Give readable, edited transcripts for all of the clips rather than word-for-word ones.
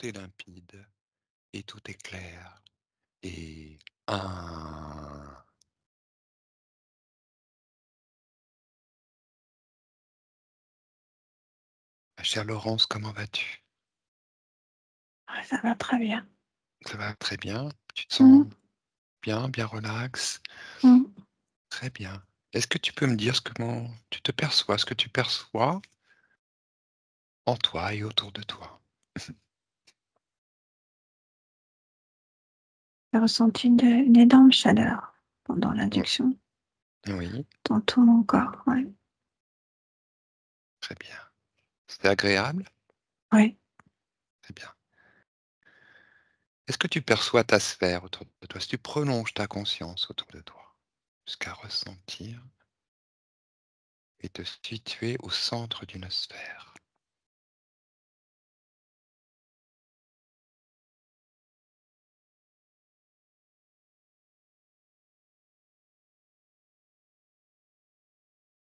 est limpide et tout est clair. Et un. Ma chère Laurence, comment vas-tu? Ouais, ça va très bien. Ça va très bien? Tu te Mmh, sens bien, bien relax? mmh. Très bien. Est-ce que tu peux me dire comment tu te perçois, ce que tu perçois en toi et autour de toi? J'ai ressenti une énorme chaleur pendant Mmh, l'induction oui, dans tout mon corps, ouais. très bien. C'est agréable? Ouais. Très bien. Est-ce que tu perçois ta sphère autour de toi? Si tu prolonges ta conscience autour de toi jusqu'à ressentir et te situer au centre d'une sphère.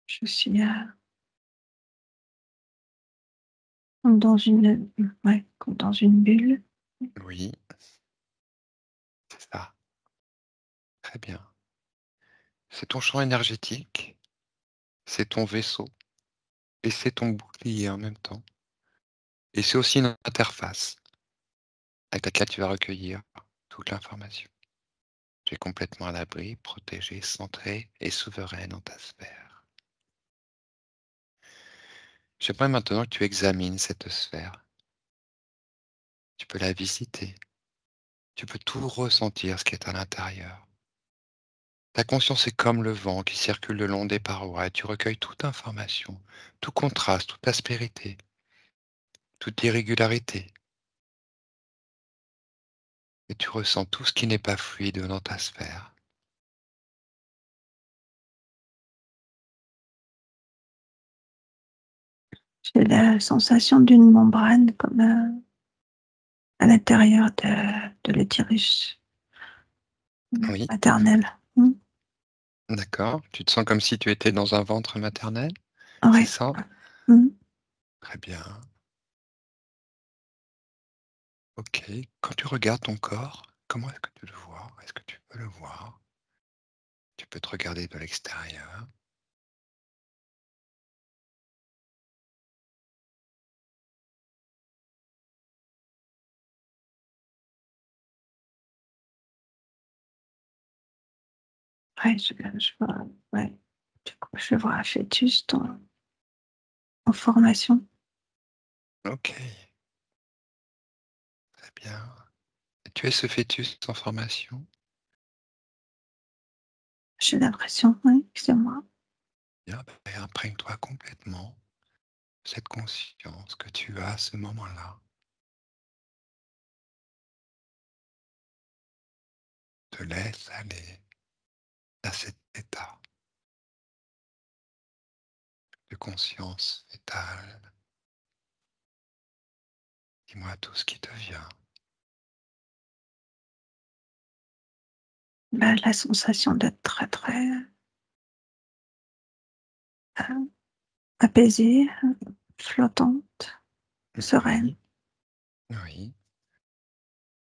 Je suis, comme dans une ouais, comme dans une bulle. Oui, c'est ça. Très bien. C'est ton champ énergétique, c'est ton vaisseau et c'est ton bouclier en même temps. Et c'est aussi une interface avec laquelle tu vas recueillir toute l'information. Tu es complètement à l'abri, protégé, centré et souverain dans ta sphère. J'aimerais maintenant que tu examines cette sphère. Tu peux la visiter, tu peux tout ressentir ce qui est à l'intérieur. Ta conscience est comme le vent qui circule le long des parois et tu recueilles toute information, tout contraste, toute aspérité, toute irrégularité. Et tu ressens tout ce qui n'est pas fluide dans ta sphère. J'ai la sensation d'une membrane comme, à l'intérieur de l'utérus, Oui, maternel. Mmh. d'accord. Tu te sens comme si tu étais dans un ventre maternel, c'est Ouais. ça? Mmh. Très bien. Ok. Quand tu regardes ton corps, comment est-ce que tu le vois? Est-ce que tu peux le voir? Tu peux te regarder de l'extérieur. Ouais, je vois, ouais. Du coup, je vois un fœtus en formation. Ok, très bien. Et tu es ce fœtus en formation? J'ai l'impression, oui, que c'est moi. Bien, ben, imprègne-toi complètement de cette conscience que tu as à ce moment-là. Te laisse aller à cet état de conscience étale. Dis-moi tout ce qui te vient. Bah, la sensation d'être très, très, heu, apaisée, flottante, sereine. Oui, oui,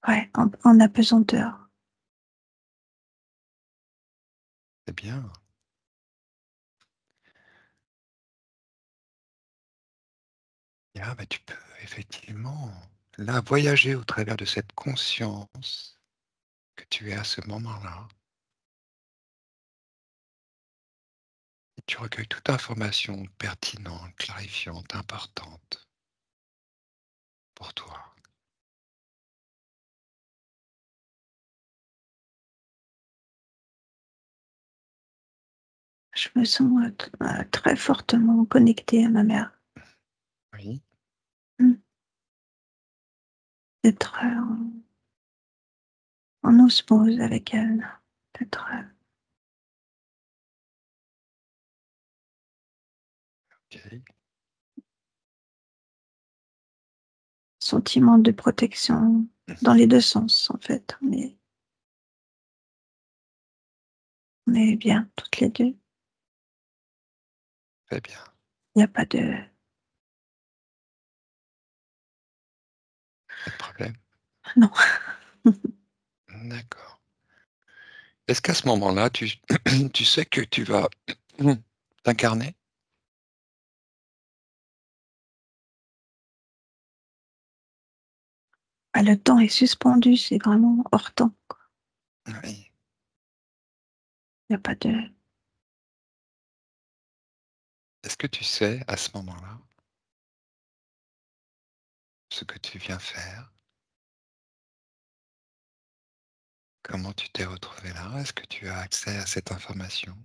Ouais, en apesanteur. c'est bien. Ah, bah, tu peux effectivement, là, voyager au travers de cette conscience que tu es à ce moment-là. Et tu recueilles toute information pertinente, clarifiante, importante pour toi. Je me sens, très fortement connectée à ma mère. Oui, Mmh. D'être, en osmose avec elle, d'être, ok, sentiment de protection dans les 2 sens, en fait. On est bien toutes les 2. très bien. Il y a pas de Pas de problème. Non. D'accord. Est-ce qu'à ce moment-là, tu tu sais que tu vas t'incarner? Ah, le temps est suspendu, c'est vraiment hors temps, quoi. Oui. Il y a pas de Est-ce que tu sais, à ce moment-là, ce que tu viens faire? Comment tu t'es retrouvé là? Est-ce que tu as accès à cette information?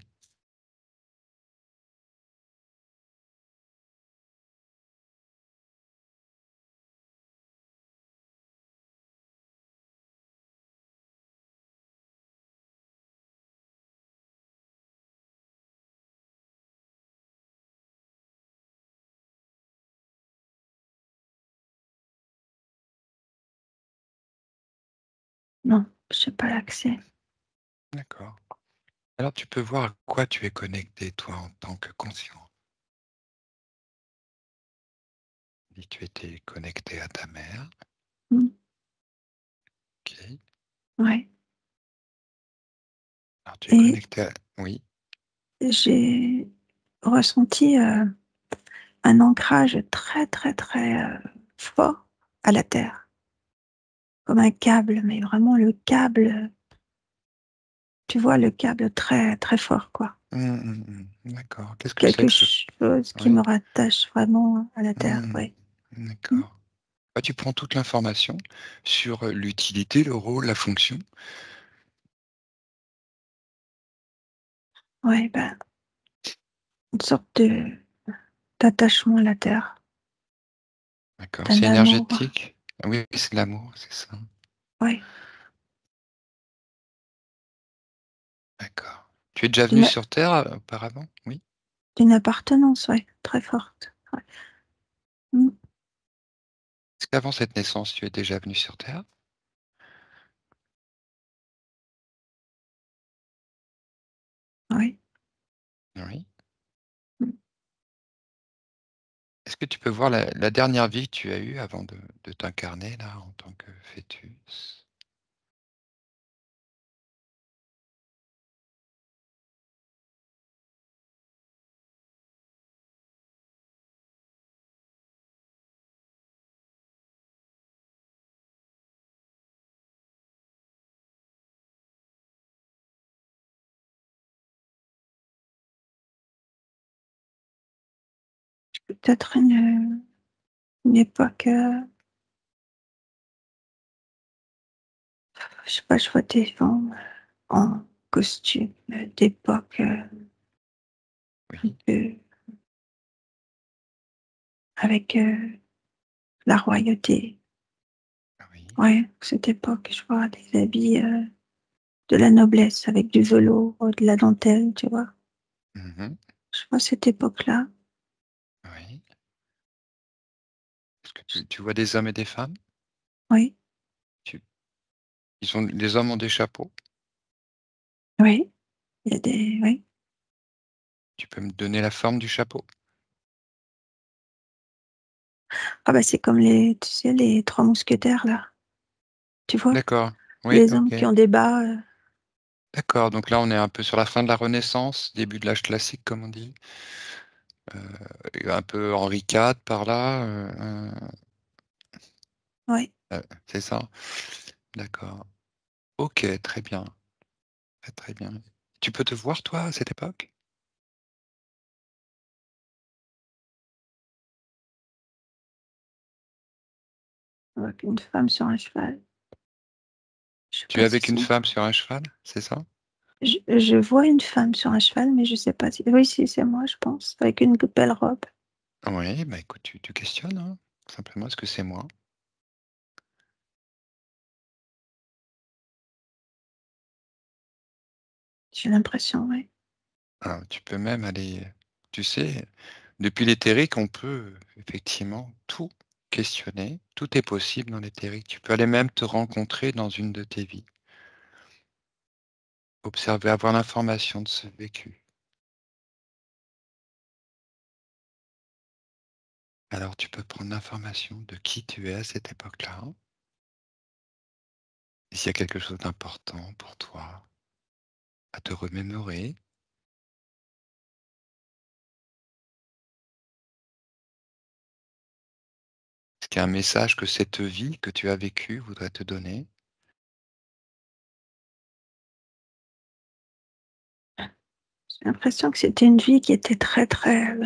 non, j'ai pas l'accès. D'accord. Alors tu peux voir à quoi tu es connecté, toi, en tant que conscient. Si tu étais connecté à ta mère, Mmh, ok. ouais, Alors tu es et connecté à... Oui, j'ai ressenti, un ancrage très, très, très, fort à la terre, comme un câble, mais vraiment le câble, tu vois, le câble très, très fort, quoi. D'accord. Qu'est-ce que c'est Quelque que ce... chose qui me Oui. rattache vraiment à la terre, Mmh, ouais. Mmh. d'accord. Bah, tu prends toute l'information sur l'utilité, le rôle, la fonction. Ouais, ben, une sorte de d'attachement à la terre, D'accord. d'un C'est amour, énergétique. Ah oui, c'est de l'amour, c'est ça. ouais, D'accord. Tu es déjà venu d'une sur Terre auparavant? Oui. d'une appartenance, ouais, très forte, ouais. Mmh, Est-ce qu'avant cette naissance, tu es déjà venu sur Terre? ouais. Oui. Mmh. Est-ce que tu peux voir la dernière vie que tu as eue avant de t'incarner là en tant que fœtus? Peut-être une époque, je sais pas, je vois des gens en costume, d'époque, un Oui, peu avec, la royauté. oui. Ouais, cette époque, je vois des habits, de la noblesse avec du velours, de la dentelle, tu vois? Mmh. Je vois cette époque-là. Oui. Est-ce que tu vois des hommes et des femmes? Oui, Tu les hommes ont des chapeaux? oui, il y a des oui. Tu peux me donner la forme du chapeau? Ah bah, c'est comme les tu sais, les 3 mousquetaires là, tu vois? D'accord. Oui, Les hommes OK. qui ont des bas, D'accord, donc là, on est un peu sur la fin de la Renaissance, début de l'âge classique, comme on dit. Un peu Henri IV par là, ouais, c'est ça? D'accord. OK, très bien, très, très bien. Tu peux te voir toi à cette époque? avec une femme sur un cheval. Je sais Tu es pas si avec une c'est femme sur un cheval, c'est ça? je vois une femme sur un cheval, mais je sais pas si oui, si, c'est moi, je pense, avec une belle robe. Oui, bah, écoute, tu questionnes, hein, simplement: «Est-ce que c'est moi?» J'ai l'impression, ouais. Alors tu peux même aller, tu sais, depuis l'éthérique, on peut effectivement tout questionner, tout est possible dans l'éthérique. Tu peux aller même te rencontrer dans une de tes vies, observer, avoir l'information de ce vécu. Alors tu peux prendre l'information de qui tu es à cette époque-là. Et s'il y a quelque chose d'important pour toi à te remémorer, est-ce qu'il y a un message que cette vie que tu as vécue voudrait te donner? J'ai l'impression que c'était une vie qui était très, très,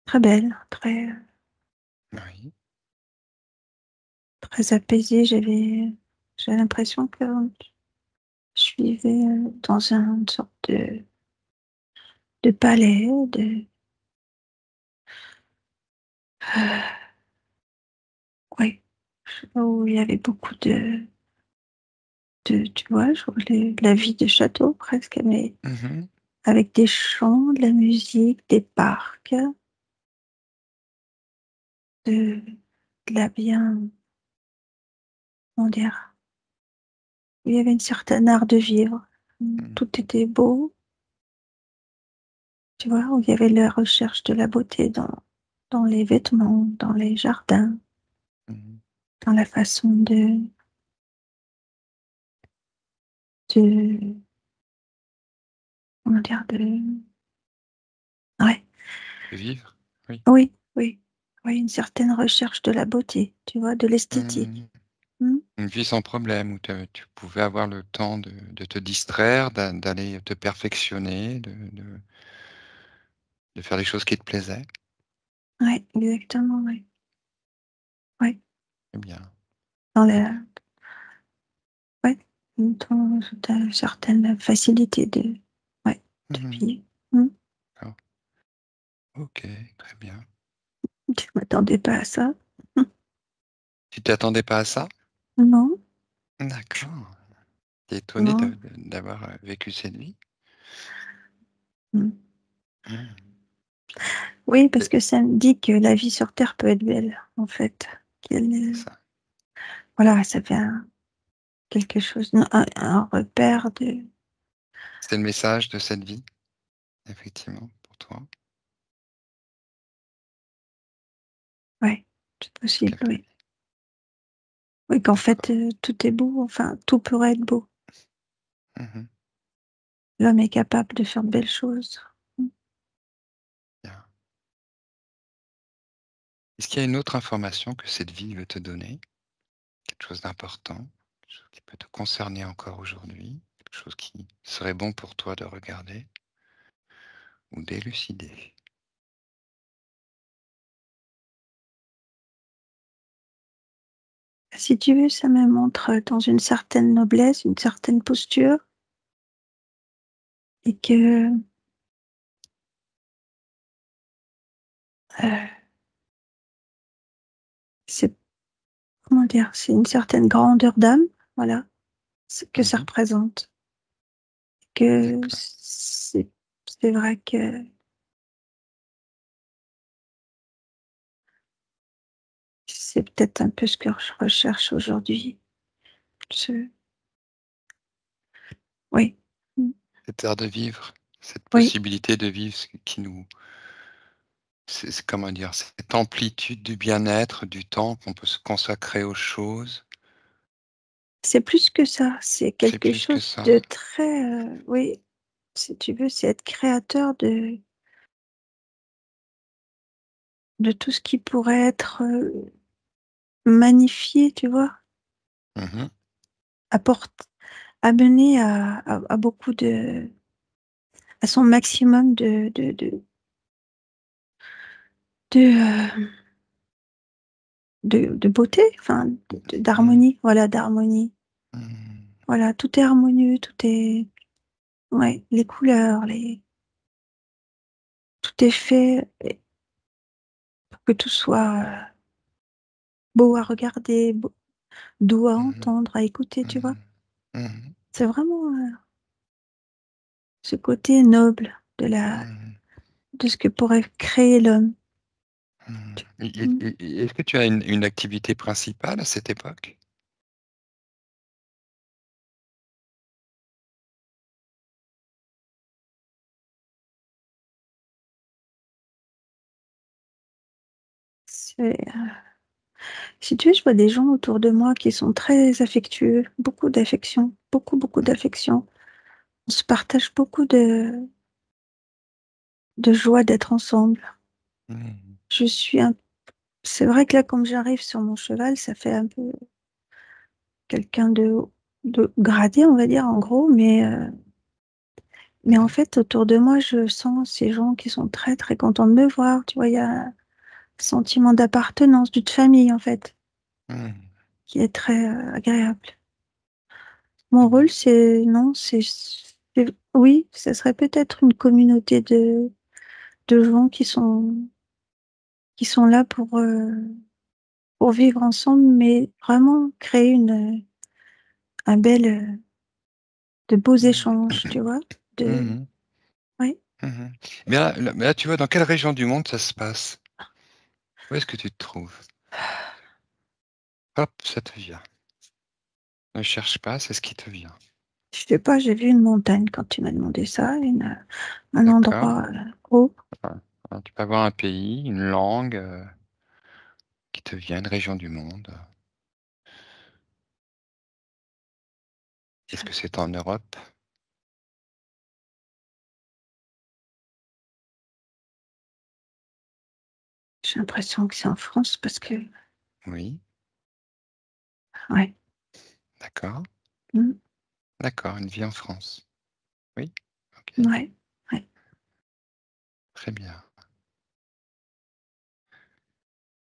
très belle, très, Oui. très apaisée. J'ai l'impression que je vivais, dans une sorte de palais, heu, ouais, où il y avait beaucoup tu vois, je vois la vie de château presque, mais Mmh. avec des chants, de la musique, des parcs, de de la bien comment dire? Il y avait une certaine art de vivre. Mmh. Tout était beau, tu vois? Où il y avait la recherche de la beauté dans les vêtements, dans les jardins, Mmh. dans la façon de comment dire? Ouais, De vivre? Oui. oui, oui, oui, une certaine recherche de la beauté, tu vois? De l'esthétique. Mmh. Mmh, Une vie sans problème où tu pouvais avoir le temps de te distraire, d'aller te perfectionner, de faire les choses qui te plaisaient? ouais, exactement, ouais, ouais, C'est bien, dans c'est la bien. ouais, dans une certaine facilité ouais, de Mmh. vie. Mmh. D'accord. OK, très bien. Je m'attendais pas à ça. Tu t'attendais pas à ça? Non, D'accord. Tu es étonné non. d'avoir, vécu cette vie? Mmh. Mmh. Oui, parce C'est que ça me dit que la vie sur terre peut être belle, en fait. Qu'elle, ça. voilà, ça fait quelque chose, un repère de C'est le message de cette vie, effectivement, pour toi? ouais, c'est possible, Quelque oui. vie. Oui, qu'en fait, D'accord. tout est beau, enfin, tout pourrait être beau. Mmh. L'homme est capable de faire de belles choses. Mmh. Bien. Est-ce qu'il y a une autre information que cette vie veut te donner? Quelque chose d'important? Quelque chose qui peut te concerner encore aujourd'hui? Quelque chose qui serait bon pour toi de regarder ou d'élucider? Si tu veux, ça me montre, dans une certaine noblesse, une certaine posture et que, heu, c'est comment dire? C'est une certaine grandeur d'âme, voilà, ce que ça Mmh. représente. Que D'accord. c'est vrai que c'est peut-être un peu ce que je recherche aujourd'hui. Ce Oui. Mmh. Cet art de vivre, cette Oui, possibilité de vivre ce qui nous c'est comment dire? Cette amplitude du bien-être, du temps qu'on peut se consacrer aux choses, c'est plus que ça, c'est c'est quelque plus que chose ça? de très, oui, si tu veux, c'est être créateur de tout ce qui pourrait être, magnifié, tu vois? Mmh. Apporte amener à beaucoup à son maximum de de beauté, enfin Mmh. d'harmonie, voilà, d'harmonie. Mmh. Voilà, tout est harmonieux, tout est ouais, les couleurs, les tout est fait et pour que tout soit, beau à regarder, doux à Mmh. entendre, à écouter, tu vois? Mmh. Mmh. C'est vraiment, ce côté noble Mmh. de ce que pourrait créer l'homme. Mmh. Tu mmh. Est-ce que tu as une activité principale à cette époque? C'est, Si tu veux, je vois des gens autour de moi qui sont très affectueux, beaucoup d'affection, beaucoup, beaucoup d'affection. On se partage beaucoup de joie d'être ensemble. Mmh. Je suis un C'est vrai que là, comme j'arrive sur mon cheval, ça fait un peu quelqu'un de gradé, on va dire, en gros, mais en Mmh. fait, autour de moi, je sens ces gens qui sont très, très contents de me voir. Tu vois, il y a un sentiment d'appartenance, d'une famille, en fait, Mmh. qui est très agréable. Mon Mmh. rôle, c'est, non, oui, ça serait peut-être une communauté de gens qui sont là pour vivre ensemble, mais vraiment créer de beaux Mmh. échanges, tu vois, de, Mmh. oui. Mmh. Mais là, tu vois, dans quelle région du monde ça se passe? Où est-ce que tu te trouves? Hop, ça te vient. Ne cherche pas, c'est ce qui te vient. Je sais pas, j'ai vu une montagne quand tu m'as demandé ça, un D'accord? endroit haut. Tu peux avoir un pays, une langue, qui te vient, une région du monde. Est-ce que c'est en Europe? J'ai l'impression que c'est en France parce que, Oui, ouais, d'accord. mm, D'accord, une vie en France. Oui, OK, ouais, ouais. très bien.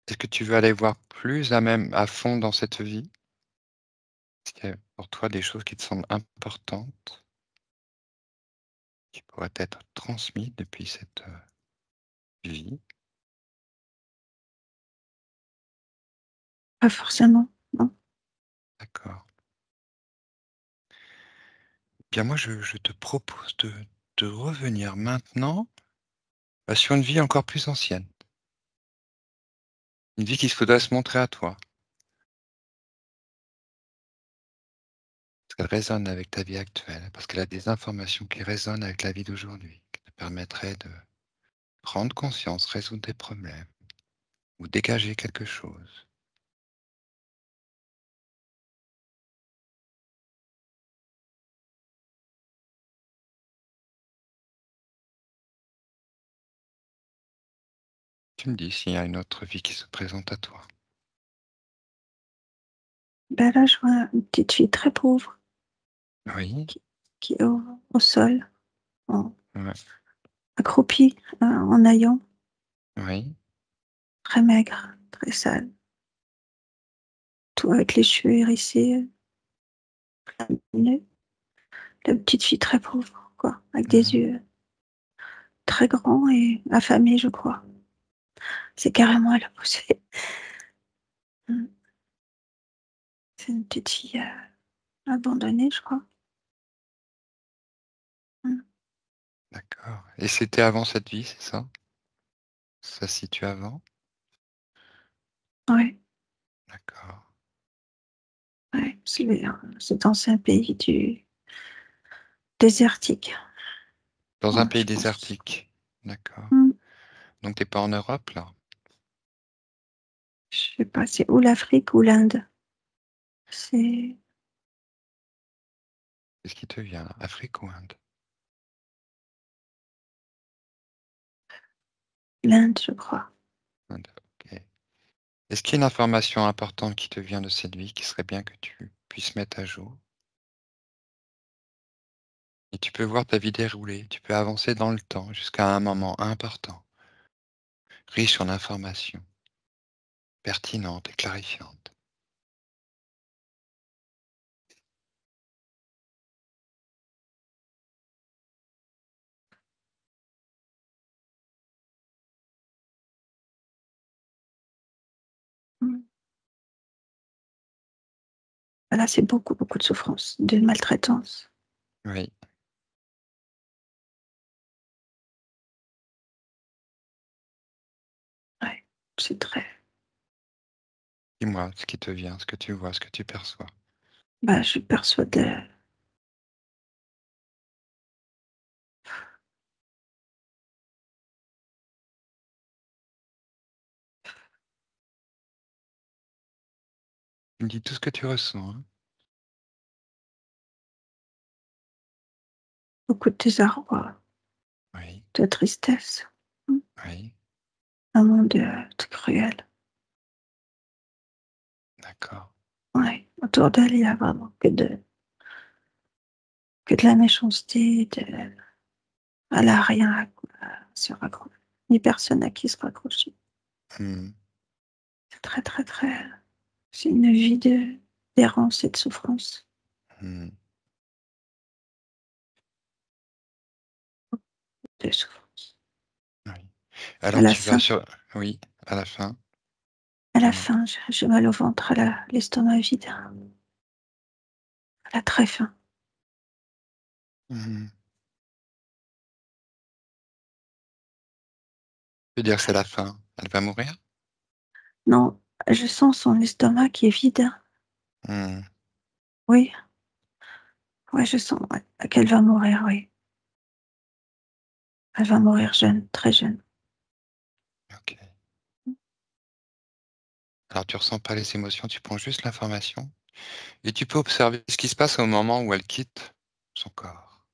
Est-ce que tu veux aller voir plus à fond dans cette vie? Est-ce qu'il y a pour toi des choses qui te semblent importantes, qui pourraient être transmises depuis cette, vie? Pas forcément, non. D'accord. Bien moi je te propose de revenir maintenant, sur une vie encore plus ancienne. Une vie qui se doit se montrer à toi, parce qu'elle résonne avec ta vie actuelle, parce qu'elle a des informations qui résonnent avec la vie d'aujourd'hui, qui te permettraient de prendre conscience, résoudre des problèmes ou dégager quelque chose. Tu me dis s'il y a une autre vie qui se présente à toi. Ben là, je vois une petite fille très pauvre Oui, qui, qui est au sol, en- ouais, accroupie, en haillons, oui, très maigre, très sale, tout avec les cheveux hérissés, plein de nez. La petite fille très pauvre, quoi, avec des mmh, yeux très grands et affamés, je crois. C'est carrément à l'opposé. Mm. C'est une petite fille abandonnée, je crois. Mm. d'accord et c'était avant cette vie, c'est ça? Ça se situe avant? Ouais, D'accord. ouais. C'est dans un pays désertique, Dans un ouais, pays je pense. désertique? D'accord. Mm. Donc tu es pas en Europe là? Je sais pas, c'est ou l'Afrique ou l'Inde. C'est Qu'est-ce qui te vient là? Afrique ou Inde? l'Inde, je crois. Inde, OK. Est-ce qu'il y a une information importante qui te vient de cette vie qui serait bien que tu puisses mettre à jour? Et tu peux voir ta vie dérouler, tu peux avancer dans le temps jusqu'à un moment important, riche en informations, pertinentes et clarifiantes. Mm. Là, c'est beaucoup, beaucoup de souffrance, de maltraitance. Oui, Ouais, c'est très. dis-moi ce qui te vient, ce que tu vois, ce que tu perçois. Bah, je suis persuadée. Tu me dis tout ce que tu ressens, hein. Beaucoup de désarroi, Oui, de tristesse. Mmh. oui, Un monde, cruel. d'accord. Ouais, autour d'elle, il y a vraiment que de la méchanceté, elle a rien à se raccrocher, ni personne à qui se raccrocher. Mmh. C'est très, très, très c'est une vie d'errance et de souffrance, Mmh. de souffrance. Oui. À Alors la tu vas fin sur oui, à la fin, à la dis-moi tout. fin, j'ai mal au ventre, l'estomac vide. Elle a très faim. Mmh. Tu veux dire que c'est la fin, elle va mourir? Non, je sens son estomac qui est vide. Mmh. Oui, ouais, je sens, ouais, qu'elle va mourir, oui. Elle va mourir jeune, très jeune. OK. Alors tu ressens pas les émotions, tu prends juste l'information et tu peux observer ce qui se passe au moment où elle quitte son corps.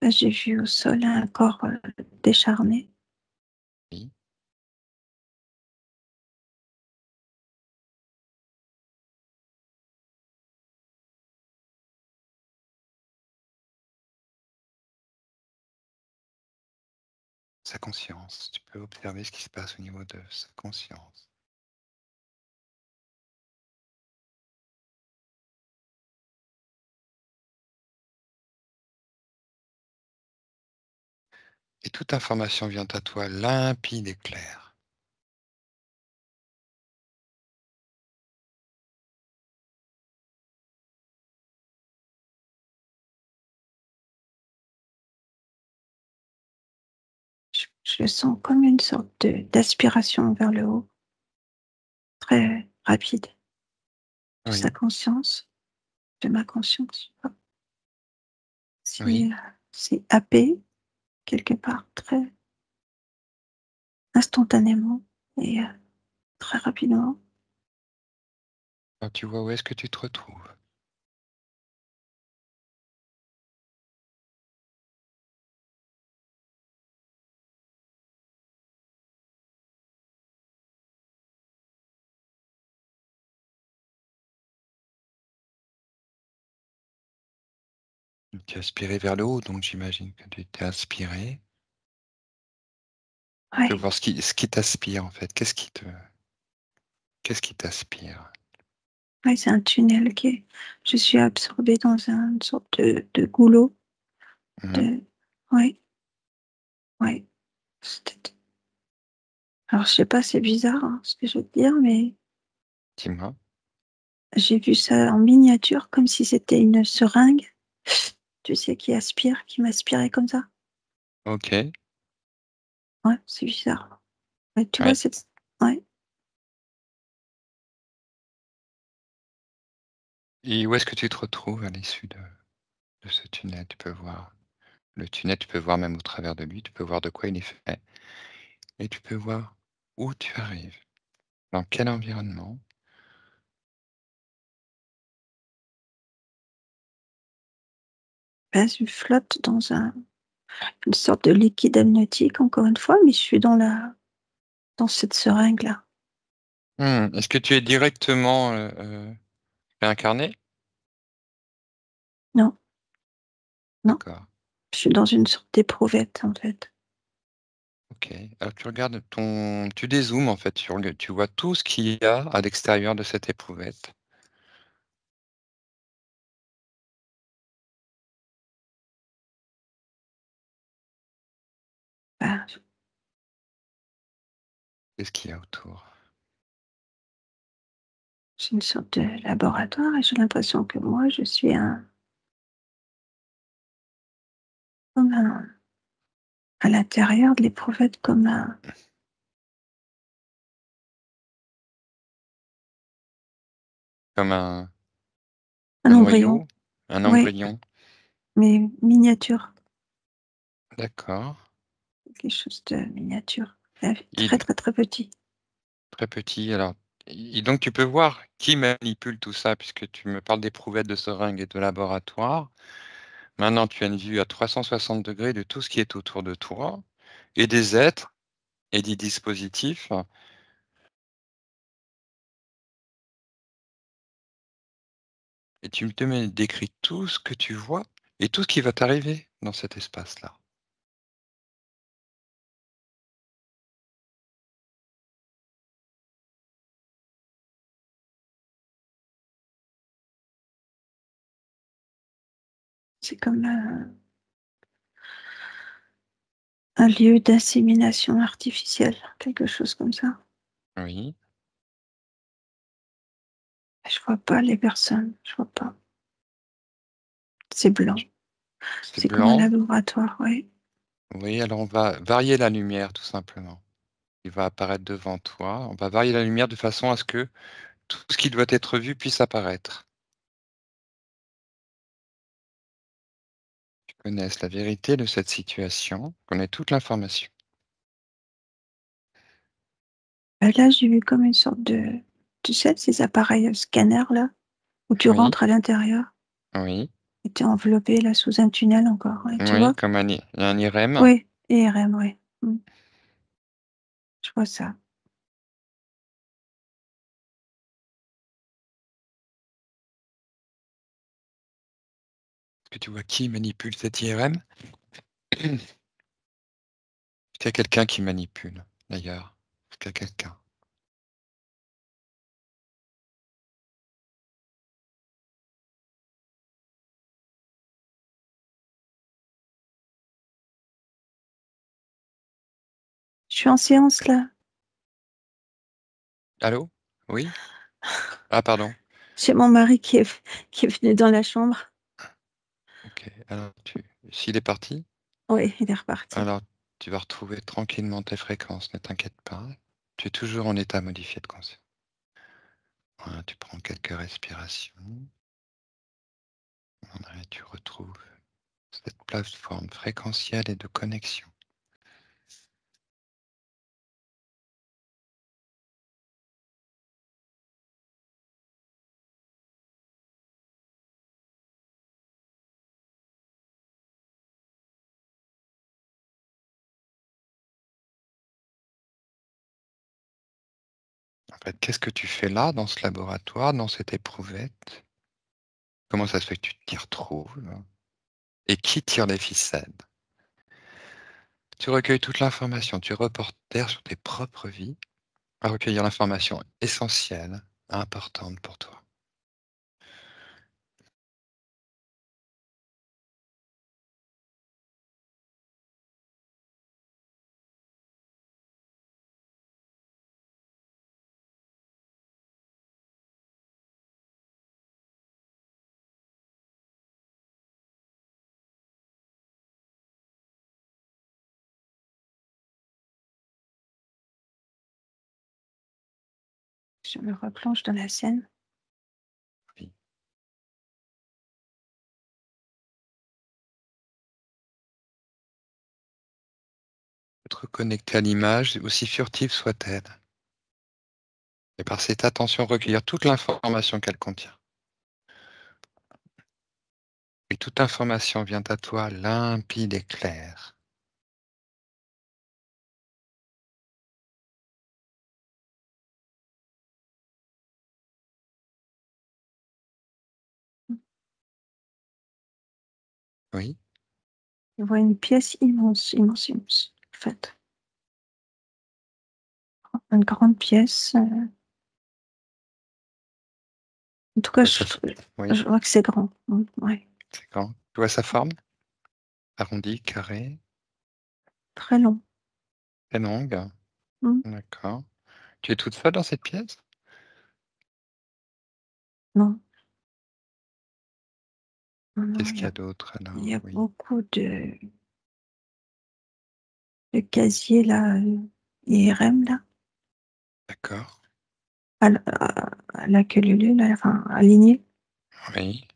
Là, j'ai vu au sol un corps, décharné. Oui, sa conscience. Tu peux observer ce qui se passe au niveau de sa conscience. Et toute information vient à toi limpide et claire. Je sens comme une sorte d'aspiration vers le haut, très rapide, de sa Oui, conscience, de ma conscience. C'est, oui. c'est happé quelque part, très instantanément et très rapidement. Alors tu vois où est-ce que tu te retrouves. Tu as aspiré vers le haut, donc j'imagine que tu t'es inspiré. Tu peux Ouais, voir ce qui t'aspire en fait. Qu'est-ce qui t'aspire? ouais, c'est un tunnel qui est je suis absorbée dans une sorte de goulot Mmh. de ouais, ouais. C'était alors je sais pas, c'est bizarre, hein, ce que je veux te dire, mais Dis-moi. j'ai vu ça en miniature comme si c'était une seringue, tu sais, qui aspire, qui m'aspirait comme ça. OK. Ouais, c'est bizarre. Ouais, tu vois, Ouais. c'est ouais. Et où est-ce que tu te retrouves à l'issue de ce tunnel? Tu peux voir le tunnel, tu peux voir même au travers de lui, tu peux voir de quoi il est fait et tu peux voir où tu arrives, dans quel environnement. Bah, je flotte dans une sorte de liquide amniotique encore une fois, mais je suis dans cette seringue-là. Mmh. Est-ce que tu es directement, réincarné? Non, non, D'accord, je suis dans une sorte d'éprouvette, en fait. OK. Alors tu dézoomes en fait sur le tu vois tout ce qu'il y a à l'extérieur de cette éprouvette. Bah, Qu'est-ce qu'il y a autour? c'est une sorte de laboratoire et j'ai l'impression que moi, je suis comme à l'intérieur de l'éprouvette, comme Comme un un embryon. noyau? Un Oui, embryon? mais miniature, D'accord. quelque chose de miniature. Il Très, très, très petit. très petit, alors et donc tu peux voir qui manipule tout ça puisque tu me parles d'éprouvettes, de seringues et de laboratoire. Maintenant, tu as une vue à 360° de tout ce qui est autour de toi et des êtres et des dispositifs. Et tu me décris tout ce que tu vois et tout ce qui va t'arriver dans cet espace-là. C'est comme, un lieu d'insémination artificielle, quelque chose comme ça. Oui, Je vois pas les personnes, je vois pas. C'est blanc. c'est C'est comme un blanc. laboratoire, oui. Oui, alors on va varier la lumière tout simplement. Il va apparaître devant toi. On va varier la lumière de façon à ce que tout ce qui doit être vu puisse apparaître. Tu connaisses la vérité de cette situation, connais toute l'information. Là, j'ai vu comme une sorte de, tu sais, ces appareils scanners là, où tu Oui, rentres à l'intérieur oui, et tu es enveloppé là sous un tunnel encore. Ouais, tu oui, vois? comme un IRM. Oui, IRM, oui. Je vois ça. Est-ce que tu vois qui manipule cet IRM? Il y a quelqu'un qui manipule, d'ailleurs. Il y a quelqu'un. Je suis en séance là. Allô? Oui? Ah, pardon. J'ai mon mari qui est venu dans la chambre. Ok. Alors, s'il est parti, Oui, il est reparti. alors tu vas retrouver tranquillement tes fréquences, ne t'inquiète pas. Tu es toujours en état modifié de conscience. Voilà, tu prends quelques respirations. Voilà, et tu retrouves cette plateforme fréquentielle et de connexion. En fait, qu'est-ce que tu fais là, dans ce laboratoire, dans cette éprouvette? Comment ça se fait que tu t'y retrouves? Et qui tire les ficelles? Tu recueilles toute l'information, tu reportes sur tes propres vies à recueillir l'information essentielle, importante pour toi. Je me replonge dans la scène. Oui. Être connecté à l'image, aussi furtive soit-elle, et par cette attention recueillir toute l'information qu'elle contient. Et toute information vient à toi limpide et claire. Oui, Je vois une pièce immense, immense, immense, en fait. Une grande pièce. En tout cas, ouais, oui, je vois que c'est grand. Ouais. c'est grand. Tu vois sa forme? Arrondi, carré, Très long. très longue. Mm. D'accord. Tu es toute seule dans cette pièce? Non, non, non, Qu'est-ce qu'il y a d'autre il alors? y a Oui, beaucoup de casiers là, IRM là, d'accord. à la queue leu là, enfin, alignés. Oui,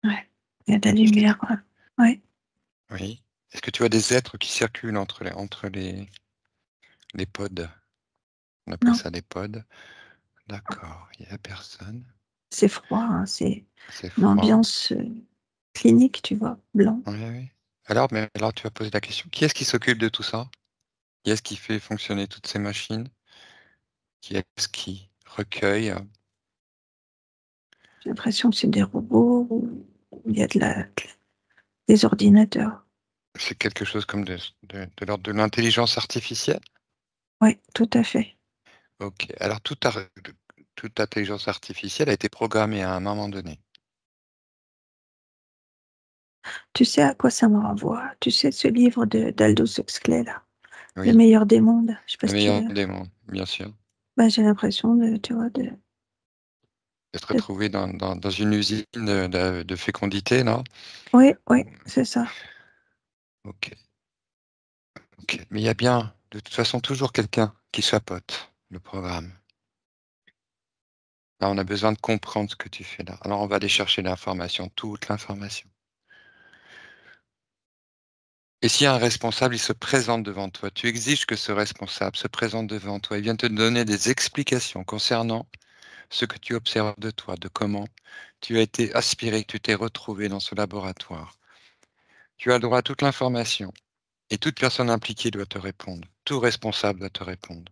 Ouais. Il y a de la Est-ce que tu lumière, ouais. oui. Est-ce que tu vois des êtres qui circulent entre les pods? On appelle Non, ça les pods. D'accord, il y a personne. c'est froid, hein, c'est C'est une froid. ambiance, clinique, tu vois? Blanc. Oui, oui. Alors tu vas poser la question, qui est-ce qui s'occupe de tout ça? Qui est-ce qui fait fonctionner toutes ces machines? Qui est-ce qui recueille? J'ai l'impression que c'est des robots ou il y a des ordinateurs. C'est quelque chose comme de l'ordre de l'intelligence artificielle? Oui, tout à fait. OK. Alors toute intelligence artificielle a été programmée à un moment donné. Tu sais à quoi ça me renvoie? Tu sais ce livre de d'Aldous Huxley là, Le Oui, meilleur des mondes? Je sais pas le si tu meilleur l'as. des mondes, bien sûr. Bah, j'ai l'impression de tu vois, D'être de retrouvé dans une usine de fécondité, non? oui, oui, c'est ça. OK, OK. Mais il y a bien, de toute façon, toujours quelqu'un qui chapeaute le programme. Là, on a besoin de comprendre ce que tu fais là. Alors, on va aller chercher l'information, toute l'information. Et s'il y a un responsable, il se présente devant toi. Tu exiges que ce responsable se présente devant toi. Il vient te donner des explications concernant ce que tu observes de toi, de comment tu as été aspiré, que tu t'es retrouvé dans ce laboratoire. Tu as le droit à toute l'information et toute personne impliquée doit te répondre. Tout responsable doit te répondre.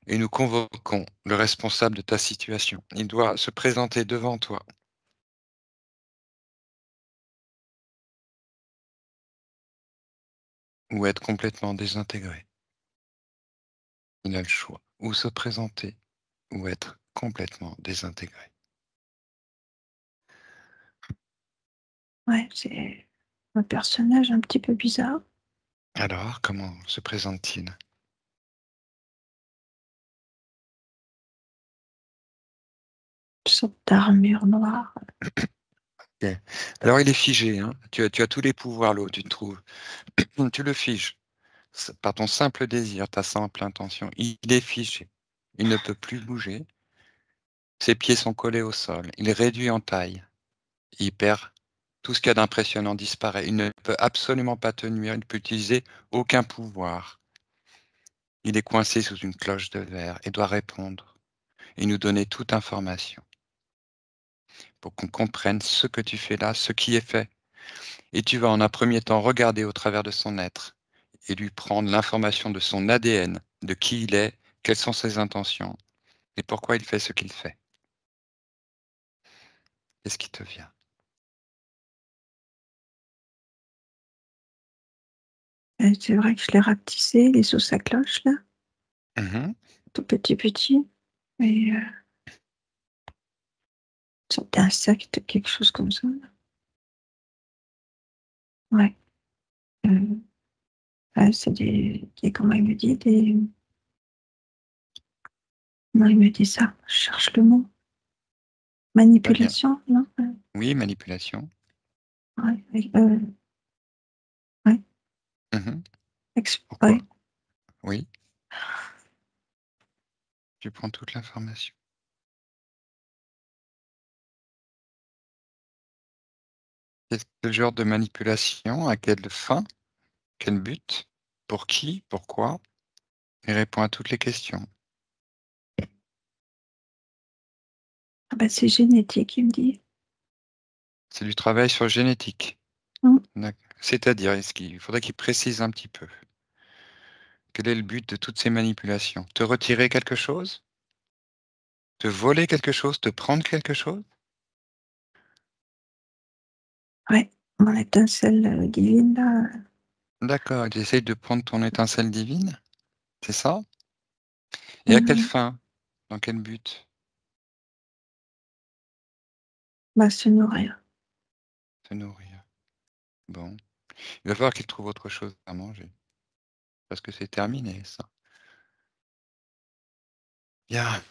Et nous convoquons le responsable de ta situation. Il doit se présenter devant toi ou être complètement désintégré. Il a le choix. Ou se présenter ou être complètement désintégré. Ouais, c'est un personnage un petit peu bizarre. Alors, comment se présente-t-il? Une sorte d'armure noire. Ok. Alors, il est figé, hein. Tu as tous les pouvoirs, l'eau, tu te trouves. Tu le figes. Par ton simple désir, ta simple intention. Il est figé. Il ne peut plus bouger. Ses pieds sont collés au sol. Il est réduit en taille. Il perd tout ce qu'il y a d'impressionnant disparaît. Il ne peut absolument pas te nuire. Il ne peut utiliser aucun pouvoir. Il est coincé sous une cloche de verre et doit répondre et nous donner toute information pour qu'on comprenne ce que tu fais là, ce qui est fait. Et tu vas en un premier temps regarder au travers de son être et lui prendre l'information de son ADN, de qui il est, quelles sont ses intentions et pourquoi il fait ce qu'il fait. Qu'est-ce qui te vient? C'est vrai que je l'ai rapetissé, il est sous sa cloche là, Mhm. tout petit, petit et une sorte d'insecte, quelque chose comme ça là. Ouais, heu, ouais, c'est des comment il me dit? Non, il me dit ça, je cherche le mot. Très bien. Manipulation, non? Oui, manipulation. Ouais, oui, ouais, Mhm. ouais. Pourquoi? Oui, tu prends toute l'information. Quel genre de manipulation? À quelle fin? Quel but? Pour qui? Pourquoi? Et réponds à toutes les questions. Ah bah, c'est génétique, il me dit. C'est du travail sur génétique. Mmh, C'est-à-dire, il faudrait qu'il précise un petit peu. Quel est le but de toutes ces manipulations? Te retirer quelque chose? Te voler quelque chose? Te prendre quelque chose? ouais, mon étincelle, divine là, D'accord, il essaye de prendre ton étincelle divine? C'est ça? Et à quelle mmh, fin? Dans quel but? bah, se nourrir. Te nourrir. Bon. Il va falloir qu'il trouve autre chose à manger. Parce que c'est terminé, ça. Bien.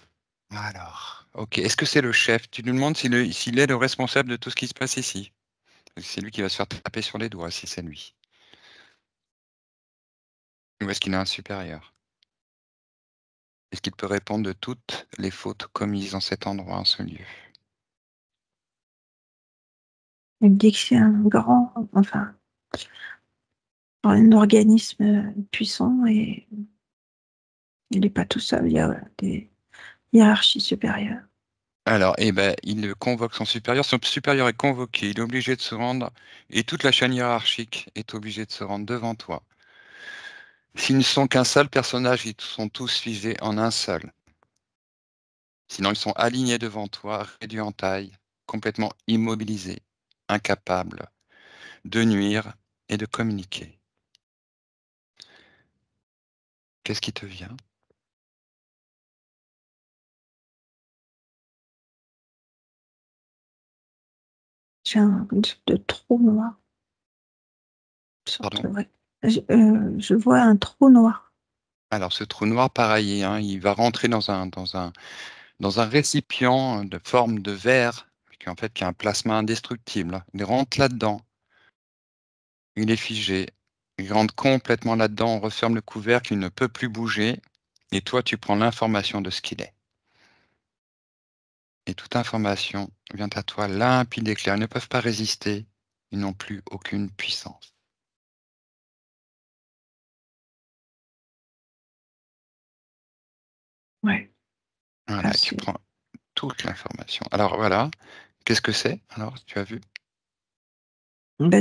Alors. Ok. Est-ce que c'est le chef? Tu lui demandes s'il est le responsable de tout ce qui se passe ici. Parce que c'est lui qui va se faire taper sur les doigts si c'est lui. Ou est-ce qu'il a un supérieur? Est-ce qu'il peut répondre de toutes les fautes commises en cet endroit, en ce lieu? Elle dit que c'est un grand, enfin, un organisme puissant et il n'est pas tout seul, il y a des hiérarchies supérieures. Alors, eh ben, il convoque son supérieur est convoqué, il est obligé de se rendre, et toute la chaîne hiérarchique est obligée de se rendre devant toi. S'ils ne sont qu'un seul personnage, ils sont tous figés en un seul. Sinon, ils sont alignés devant toi, réduits en taille, complètement immobilisés, incapables de nuire et de communiquer. Qu'est-ce qui te vient? J'ai une sorte de trou noir. Une sorte, Pardon? ouais. Je vois un trou noir. Alors, ce trou noir, pareil, hein, il va rentrer dans un récipient de forme de verre, qui a un plasma indestructible. Il rentre là-dedans, il est figé, il rentre complètement là-dedans, on referme le couvercle, il ne peut plus bouger, et toi, tu prends l'information de ce qu'il est. Et toute information vient à toi limpide et claire. Ils ne peuvent pas résister, ils n'ont plus aucune puissance. Ouais. Ah, Voilà, tu prends toute l'information. Alors voilà, qu'est-ce que c'est? Alors, tu as vu? bah,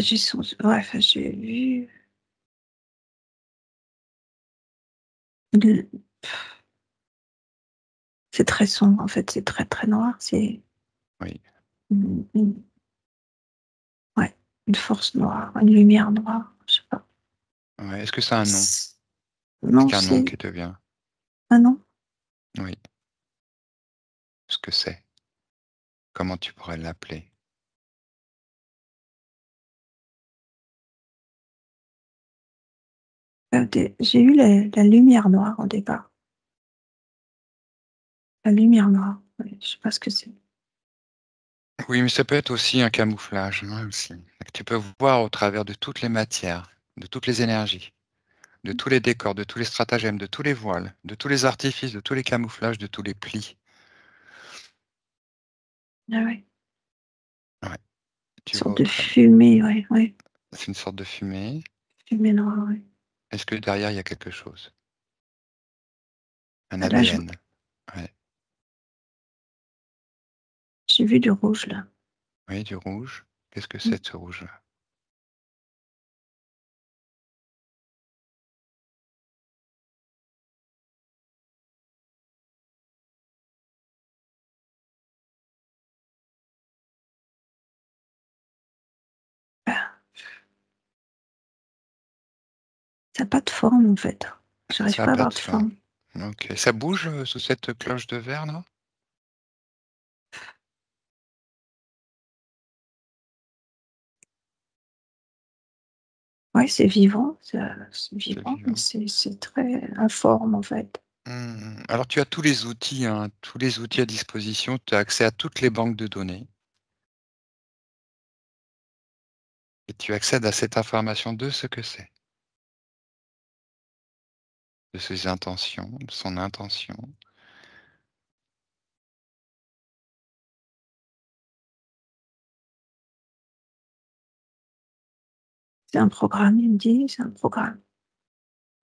bref, j'ai vu le- c'est très sombre, en fait, c'est très, très noir. C'est Oui. une ouais, une force noire, une lumière noire, je sais pas. Ouais. Est-ce que ça a un nom? Est-ce Non, qu'il y a un nom c'est qui te vient? ah non? Oui. Ce que c'est? Comment tu pourrais l'appeler? J'ai eu la lumière noire au départ. La lumière noire, ouais, je sais pas ce que c'est. Oui, mais ça peut être aussi un camouflage, hein, aussi. Tu peux voir au travers de toutes les matières, de toutes les énergies, de tous les décors, de tous les stratagèmes, de tous les voiles, de tous les artifices, de tous les camouflages, de tous les plis. Ah ouais, Ouais, tu une vois sorte au de travers. fumée, ouais, ouais, C'est une sorte de fumée. fumée noire, ouais. Est-ce que derrière, il y a quelque chose? Un Ah là, ADN? Ouais. j'ai vu du rouge là. Oui, du rouge. Qu'est-ce que Mmh. c'est, ce rouge-là? Ah, ça a pas de forme en fait. J'arrive Ça n'a pas à pas avoir de de forme. forme. Ok. Ça bouge sous cette cloche de verre, là? Ouais, c'est vivant, c'est C'est vivant, mais vivant. c'est très informe en fait. Alors, tu as tous les outils, hein, tous les outils à disposition. Tu as accès à toutes les banques de données et tu accèdes à cette information de ce que c'est, de ses intentions, de son intention. C'est un programme, il me dit, c'est un programme.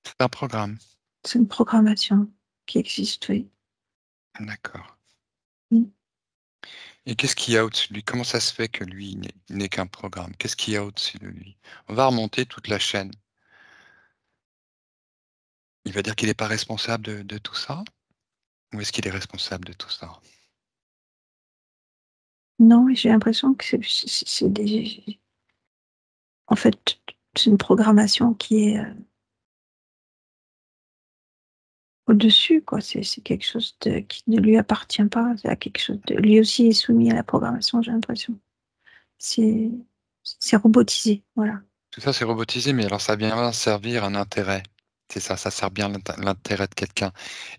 C'est un programme. C'est une programmation qui existe, oui. D'accord. Mmh. Et qu'est-ce qu'il y a au-dessus de lui? Comment ça se fait que lui n'est qu'un programme? Qu'est-ce qu'il y a au-dessus de lui? On va remonter toute la chaîne. Il va dire qu'il n'est pas responsable de tout ça? Ou est-ce qu'il est responsable de tout ça? Non, j'ai l'impression que c'est des en fait, c'est une programmation qui est, au-dessus quoi. C'est quelque chose de qui ne lui appartient pas. C'est quelque chose de lui aussi est soumis à la programmation, j'ai l'impression. C'est c'est robotisé, voilà. Tout ça, c'est robotisé, mais alors ça vient servir un intérêt. C'est ça, ça sert bien l'intérêt de quelqu'un.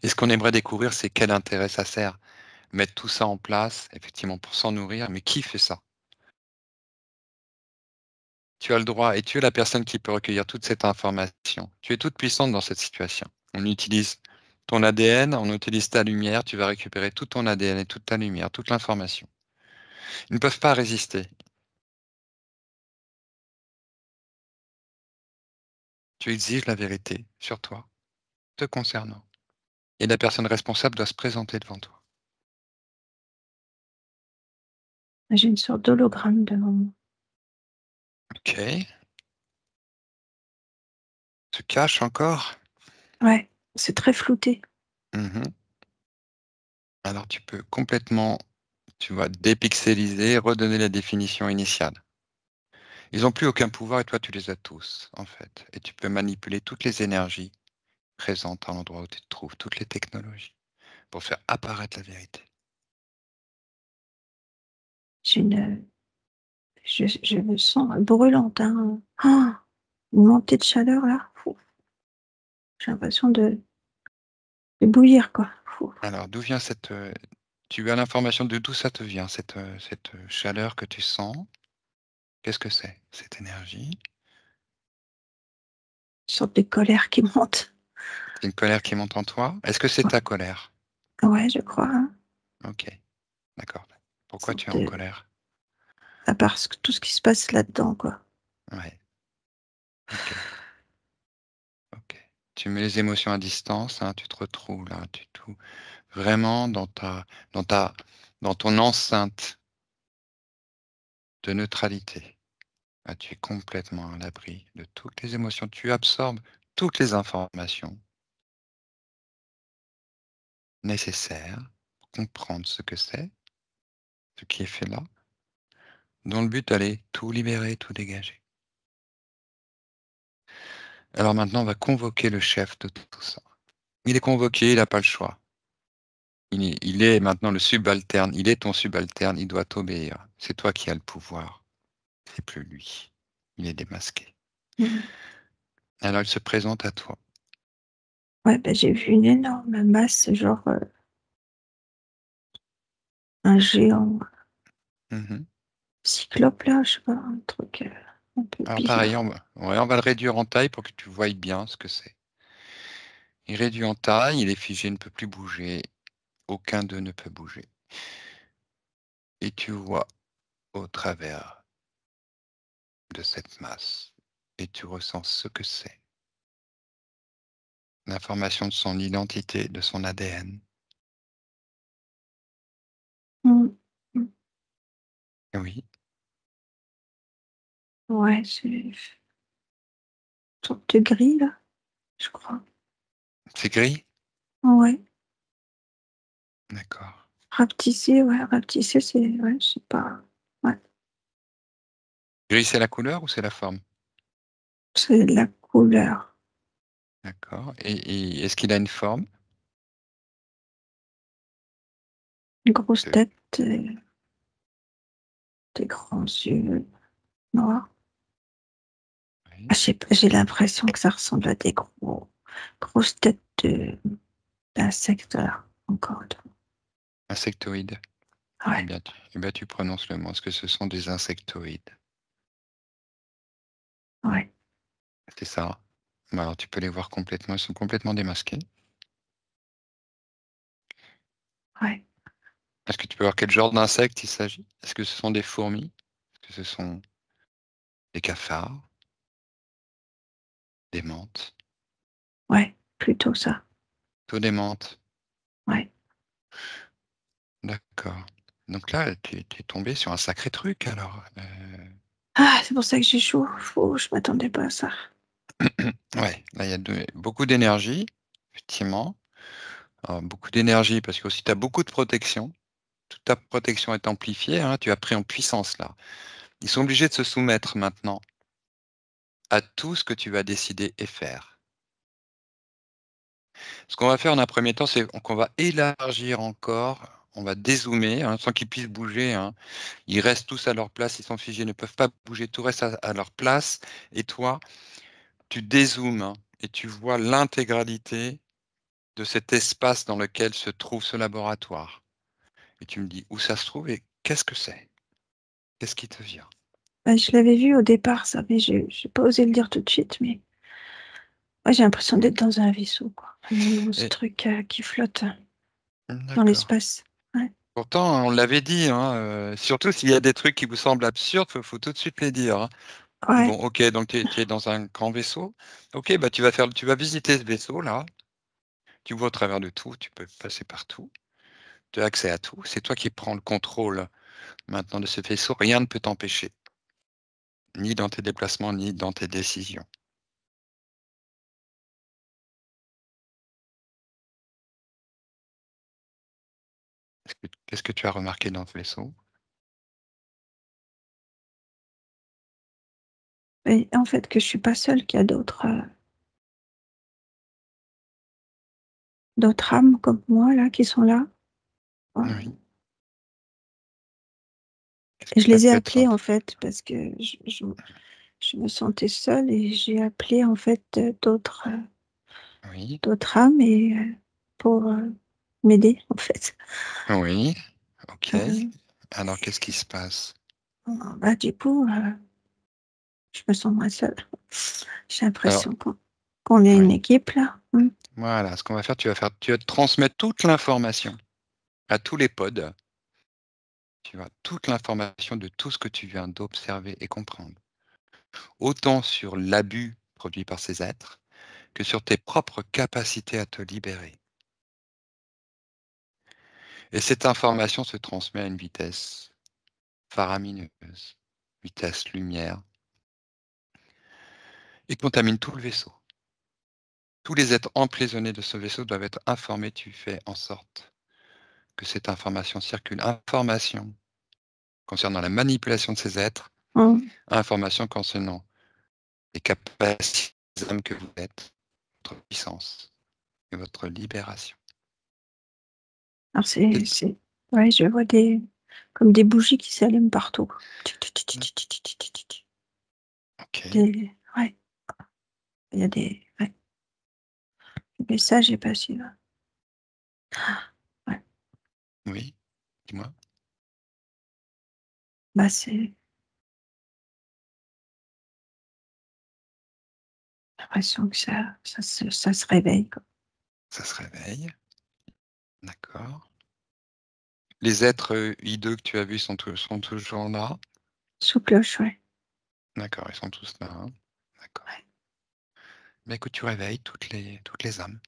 Et ce qu'on aimerait découvrir, c'est quel intérêt ça sert. Mettre tout ça en place, effectivement, pour s'en nourrir, mais qui fait ça? Tu as le droit et tu es la personne qui peut recueillir toute cette information. Tu es toute puissante dans cette situation. On utilise ton ADN, on utilise ta lumière, tu vas récupérer tout ton ADN et toute ta lumière, toute l'information. Ils ne peuvent pas résister. Tu exiges la vérité sur toi, te concernant. Et la personne responsable doit se présenter devant toi. J'ai une sorte d'hologramme devant moi. OK. Se cache encore? Ouais, c'est très flouté. Mmh. Alors tu peux complètement, tu vois, dépixeliser, redonner la définition initiale. Ils ont plus aucun pouvoir et toi tu les as tous, en fait. Et tu peux manipuler toutes les énergies présentes à l'endroit où tu te trouves, toutes les technologies, pour faire apparaître la vérité. J'ai une, je me sens brûlante, hein. Ah, une montée de chaleur là. Fou. J'ai l'impression de bouillir quoi. Fou. Alors d'où vient cette, tu as l'information de d'où ça te vient, cette chaleur que tu sens? Qu'est-ce que c'est, cette énergie? Une sorte de colère qui monte. C'est une colère qui monte en toi? Est-ce que c'est ta colère? Ouais, je crois, hein. OK, d'accord. Une Pourquoi sorte tu es en de, colère? à part tout ce qui se passe là-dedans quoi. Ouais, OK, OK. Tu mets les émotions à distance, hein, tu te retrouves là, tu tout vraiment dans ta dans ton enceinte de neutralité. Ah, tu es complètement à l'abri de toutes les émotions. Tu absorbes toutes les informations nécessaires pour comprendre ce que c'est, ce qui est fait là, dans le but d'aller tout libérer, tout dégager. Alors maintenant, on va convoquer le chef de tout ça. Il est convoqué, il n'a pas le choix. Il est maintenant le subalterne, il est ton subalterne, il doit t'obéir. C'est toi qui as le pouvoir, c'est plus lui. Il est démasqué. Mmh. Alors il se présente à toi. Ouais, bah, j'ai vu une énorme masse, genre, un géant Mhm. cyclope là, je sais pas, un truc, un peu Alors pareil, bizarre. on va le réduire en taille pour que tu voies bien ce que c'est. Il réduit en taille, il est figé, il ne peut plus bouger. Aucun d'eux ne peut bouger. Et tu vois au travers de cette masse. Et tu ressens ce que c'est. L'information de son identité, de son ADN. Mmh. Mmh. Oui, Ouais, c'est une sorte de gris là, je crois. c'est gris? Ouais, D'accord. rapetissé, ouais, rapetissé, c'est ouais, je sais pas. Ouais, Gris, c'est la couleur ou c'est la forme? c'est de la couleur. D'accord. Et est-ce qu'il a une forme? Une grosse De- tête, des grands yeux noirs. oui. Ah, je sais pas, j'ai l'impression que ça ressemble à des grosses têtes d'insectes là, encore une fois. Insectoïde. Ouais, Eh bien, tu prononces le mot. Est-ce que ce sont des insectoïdes? ouais, C'est ça. Bah, alors, tu peux les voir complètement. Ils sont complètement démasqués. ouais. Est-ce que tu peux voir quel genre d'insectes il s'agit? Est-ce que ce sont des fourmis? Est-ce que ce sont des cafards? Des menthes? Ouais, plutôt ça. Plutôt des menthes. Ouais. D'accord. Donc là, tu es tombé sur un sacré truc alors. Ah, c'est pour ça que j'ai chaud. Je m'attendais pas à ça. Ouais, là, il y a beaucoup d'énergie, effectivement. Beaucoup d'énergie parce que aussi tu as beaucoup de protection. Toute ta protection est amplifiée, hein, tu as pris en puissance là. Ils sont obligés de se soumettre maintenant à tout ce que tu vas décider et faire. Ce qu'on va faire en un premier temps, c'est qu'on va élargir encore, on va dézoomer, hein, sans qu'ils puissent bouger, hein. Ils restent tous à leur place, ils sont figés, ils ne peuvent pas bouger, tout reste à leur place. Et toi, tu dézoomes, hein, et tu vois l'intégralité de cet espace dans lequel se trouve ce laboratoire. Et tu me dis où ça se trouve et qu'est-ce que c'est? Qu'est-ce qui te vient? Bah, je l'avais vu au départ, ça, mais j'ai pas osé le dire tout de suite. Mais ouais, j'ai l'impression d'être dans un vaisseau, quoi. Un immense Et truc qui flotte dans d'accord. l'espace. Ouais. Pourtant, on l'avait dit, hein, surtout s'il y a des trucs qui vous semblent absurdes, faut tout de suite les dire, hein. Ouais. Bon, OK, donc tu es dans un grand vaisseau. OK, bah, tu vas visiter ce vaisseau-là. Tu vois au travers de tout, tu peux passer partout. Tu as accès à tout. C'est toi qui prends le contrôle maintenant de ce vaisseau. Rien ne peut t'empêcher, ni dans tes déplacements, ni dans tes décisions. Qu'est-ce que tu as remarqué dans ce vaisseau? Et en fait, que je suis pas seule, qu'il y a d'autres âmes comme moi là, qui sont là. Oui. Qu'est-ce Et que je tu as les ai pu être appelés en senti? fait parce que je me sentais seule et j'ai appelé en fait, Oui, d'autres âmes et pour, m'aider en fait. oui, OK. Heu, Alors qu'est-ce qui se passe? Bah, du coup, je me sens moins seule. J'ai Alors l'impression qu'on est une oui, équipe là. Mmh. voilà, ce qu'on va faire, tu vas transmettre toute l'information à tous les pods. Tu vois? Toute l'information de tout ce que tu viens d'observer et comprendre. Autant sur l'abus produit par ces êtres, que sur tes propres capacités à te libérer. Et cette information se transmet à une vitesse faramineuse, vitesse lumière, et contamine tout le vaisseau. Tous les êtres emprisonnés de ce vaisseau doivent être informés. Tu fais en sorte que cette information circule. Information concernant la manipulation de ces êtres, Mmh. information concernant les capacités des âmes que vous êtes, votre puissance et votre libération. Alors Et- c'est ouais, je vois comme des bougies qui s'allument partout. Tic tic tic tic tic tic tic tic tic. OK. Des Ouais, il y a des ouais, le message est passé là. Ouais, Oui, dis-moi. bah, c'est l'impression que ça se réveille quoi. Ça se réveille. D'accord. Les êtres hideux que tu as vus sont toujours là. Sous cloche, ouais, D'accord, ils sont tous là, hein. D'accord. ouais. Mais écoute, tu réveilles toutes les âmes.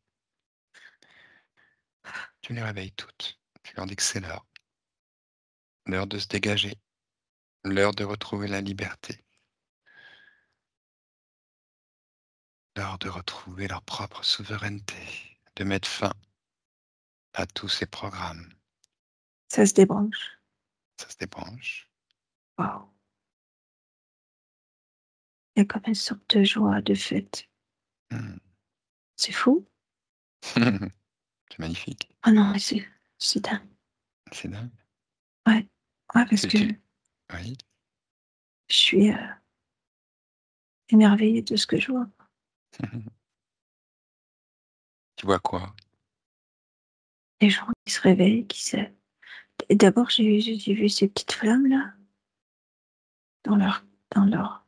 Tu les réveilles toutes. Tu leur dis que c'est l'heure de se dégager, l'heure de retrouver la liberté, l'heure de retrouver leur propre souveraineté, de mettre fin à tous ces programmes. Ça se débranche. Ça se débranche. Waouh! Il y a comme une sorte de joie, de fête. Hmm. C'est fou. C'est magnifique. Ah non, mais c'est dingue. C'est dingue. Ouais, ouais, parce que Tu... Oui. je suis, émerveillée de ce que je vois. Tu vois quoi? Les gens qui se réveillent, et d'abord j'ai vu ces petites flammes là, dans leur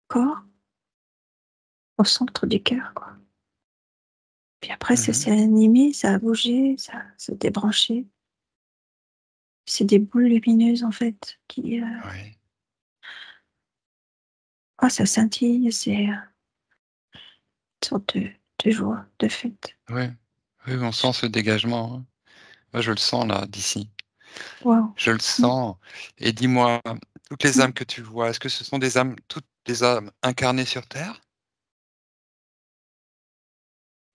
corps, au centre du cœur, quoi. Puis après ça Mhm. s'est animé, ça a bougé, ça s'est débranché. C'est des boules lumineuses en fait qui, Oui. oh ça scintille, c'est, une sorte de joie, de fête. Oui. Oui, on sent ce dégagement, hein. Moi, je le sens là, d'ici. Waouh! Je le Mmh. sens. Et dis-moi, toutes les Mmh. âmes que tu vois, est-ce que ce sont des âmes, toutes des âmes incarnées sur Terre?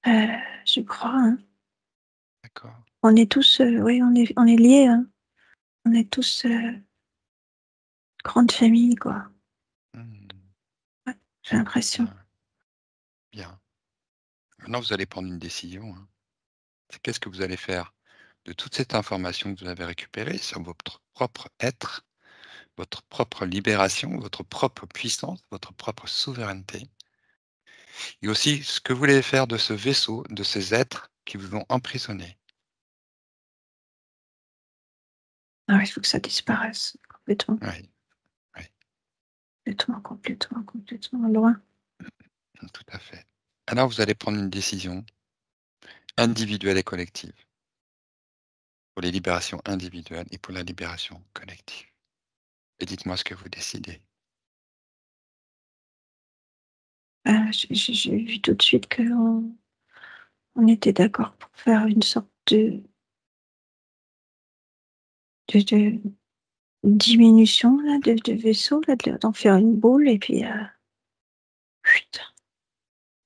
Je crois, hein. D'accord. On est tous, oui, on est liés, hein. On est tous, grande famille, quoi. Hmm. Ouais, j'ai l'impression. Bien, bien. Maintenant, vous allez prendre une décision, hein. C'est qu'est-ce que vous allez faire de toute cette information que vous avez récupérée sur votre propre être, votre propre libération, votre propre puissance, votre propre souveraineté, et aussi ce que vous voulez faire de ce vaisseau, de ces êtres qui vous ont emprisonné. Ah ouais, il faut que ça disparaisse complètement, Oui, oui, complètement, complètement, complètement loin. tout à fait. Alors, vous allez prendre une décision individuelle et collective pour les libérations individuelles et pour la libération collective. Et dites-moi ce que vous décidez. J'ai vu tout de suite qu'on on était d'accord pour faire une sorte de diminution là, de vaisseau, là, d'en faire une boule et puis chut,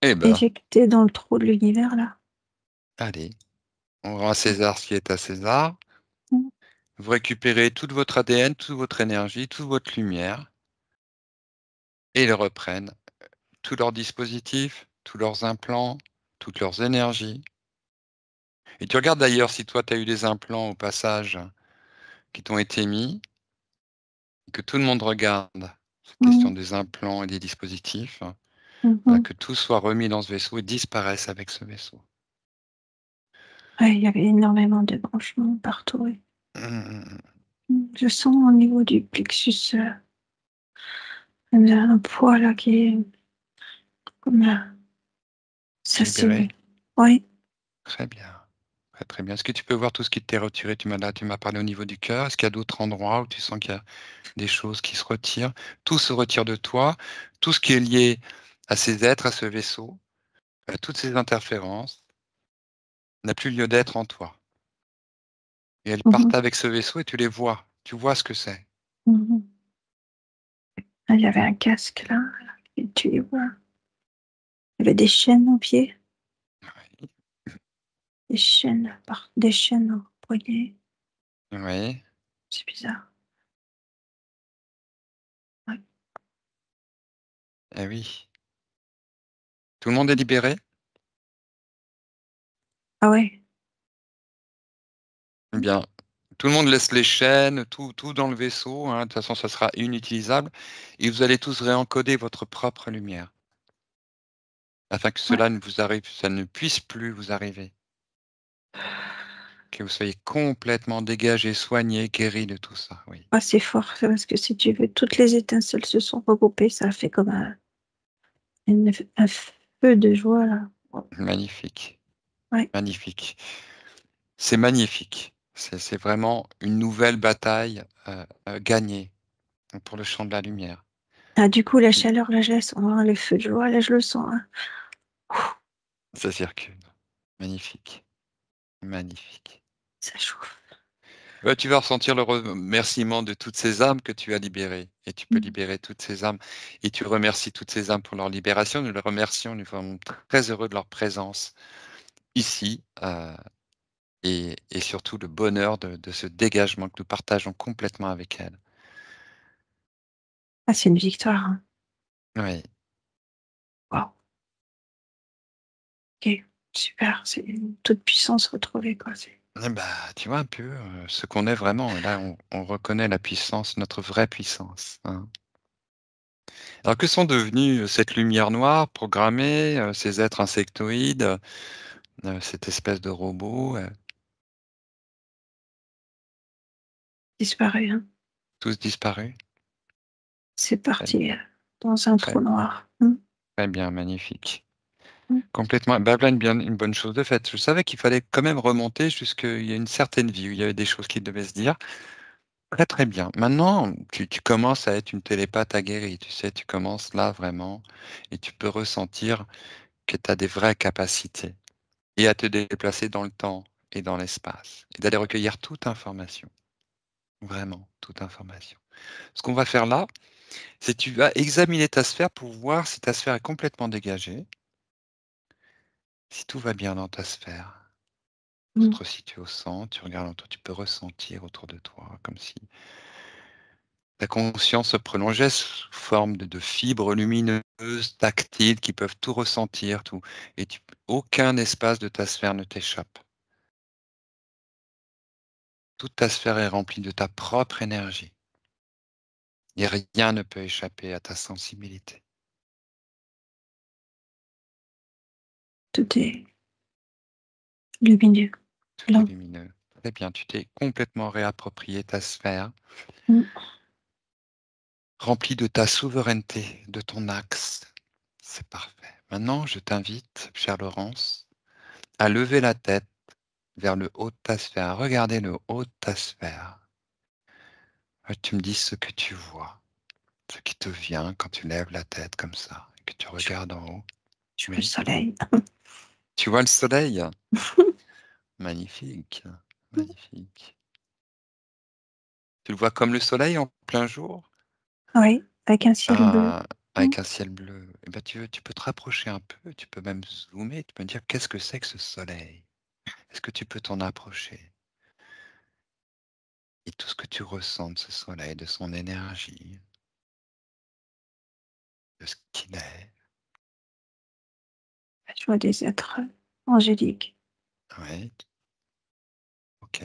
Eh ben, éjecter dans le trou de l'univers là. allez, on rend à César ce qui est à César. Mmh. Vous récupérez toute votre ADN, toute votre énergie, toute votre lumière, et ils reprennent tous leurs dispositifs, tous leurs implants, toutes leurs énergies. Et tu regardes d'ailleurs si toi, tu as eu des implants au passage qui t'ont été mis, que tout le monde regarde cette Mmh. question des implants et des dispositifs, Mmh voilà, mh. que tout soit remis dans ce vaisseau et disparaisse avec ce vaisseau. Ouais, il y avait énormément de branchements partout, oui. Mmh. Je sens au niveau du plexus, il y a un poids là qui est comme, ça c'est Libéré. oui. Très bien. Très, très bien. Est-ce que tu peux voir tout ce qui t'est retiré? Tu m'as parlé au niveau du cœur. Est-ce qu'il y a d'autres endroits où tu sens qu'il y a des choses qui se retirent? Tout se retire de toi. Tout ce qui est lié à ces êtres, à ce vaisseau, toutes ces interférences, n'a plus lieu d'être en toi. Et elles Mmh partent mh. avec ce vaisseau et tu les vois. Tu vois ce que c'est. Mmh. Ah, il y avait un casque là, et tu les vois. Il y avait des chaînes aux pieds, Oui. des chaînes aux poignets. Oui. C'est bizarre. Ouais. Eh oui. Tout le monde est libéré? Ah ouais. Eh bien, tout le monde laisse les chaînes, tout dans le vaisseau, hein. De toute façon, ça sera inutilisable. Et vous allez tous réencoder votre propre lumière, afin que Ouais. cela ne vous arrive, ça ne puisse plus vous arriver. Que vous soyez complètement dégagé, soigné, guéri de tout ça, oui. Ah, c'est fort ça, parce que si tu veux, toutes les étincelles se sont regroupées, ça a fait comme un feu de joie là. Magnifique, Ouais. magnifique. C'est magnifique. C'est vraiment une nouvelle bataille gagnée pour le champ de la lumière. Ah, du coup, la chaleur, là, je la sens, hein, le feu de joie, là, je le sens, hein. Ça circule. Magnifique, magnifique. Ça chauffe. Tu vas ressentir le remerciement de toutes ces âmes que tu as libérées. Et tu peux Mmh. libérer toutes ces âmes. Et tu remercies toutes ces âmes pour leur libération. Nous les remercions. Nous sommes très heureux de leur présence ici. Et surtout le bonheur de ce dégagement que nous partageons complètement avec elle. Ah, c'est une victoire, hein. Oui. Waouh! OK, super, c'est une toute puissance retrouvée, quoi, c'est Eh bah, tu vois un peu ce qu'on est vraiment. Et là, on reconnaît la puissance, notre vraie puissance, hein. Alors, que sont devenus cette lumière noire programmée, ces êtres insectoïdes, cette espèce de robot, disparu, hein. tous disparus? C'est Très, parti, dans un très, trou noir. Mmh. très bien, magnifique. Mmh. Complètement. Bah, là, une bonne chose de faite. Je savais qu'il fallait quand même remonter jusqu'il y a une certaine vie où il y avait des choses qui devaient se dire. Très, très bien. Maintenant, tu commences à être une télépathe aguerrie, tu sais, tu commences là vraiment et tu peux ressentir que tu as des vraies capacités et à te déplacer dans le temps et dans l'espace et d'aller recueillir toute information, vraiment toute information. Ce qu'on va faire là, c'est que tu vas examiner ta sphère pour voir si ta sphère est complètement dégagée, si tout va bien dans ta sphère. Tu Mmh. te resitues au centre, tu regardes autour, tu peux ressentir autour de toi comme si ta conscience se prolongeait sous forme de fibres lumineuses, tactiles, qui peuvent tout ressentir, tout. Et aucun espace de ta sphère ne t'échappe. Toute ta sphère est remplie de ta propre énergie. Et rien ne peut échapper à ta sensibilité. Tout est lumineux, Tout est blanc. lumineux. Très bien, tu t'es complètement réapproprié ta sphère, Mmh. remplie de ta souveraineté, de ton axe. C'est parfait. Maintenant, je t'invite, chère Laurence, à lever la tête vers le haut de ta sphère. Regardez le haut de ta sphère. Tu me dis ce que tu vois, ce qui te vient quand tu lèves la tête comme ça, puis tu regardes en haut. Je vois le Oui. soleil. Tu vois le soleil? Magnifique, magnifique. Tu le vois comme le soleil en plein jour? Oui, avec un ciel bleu. Ah, Mmh. avec un ciel bleu. Eh ben, tu peux te rapprocher un peu, tu peux même zoomer, tu peux me dire: «Qu'est-ce que c'est que ce soleil?» Est-ce que tu peux t'en approcher? Et tout ce que tu ressens de ce soleil, de son énergie, de ce qu'il est. Je vois des êtres angéliques, Oui, OK,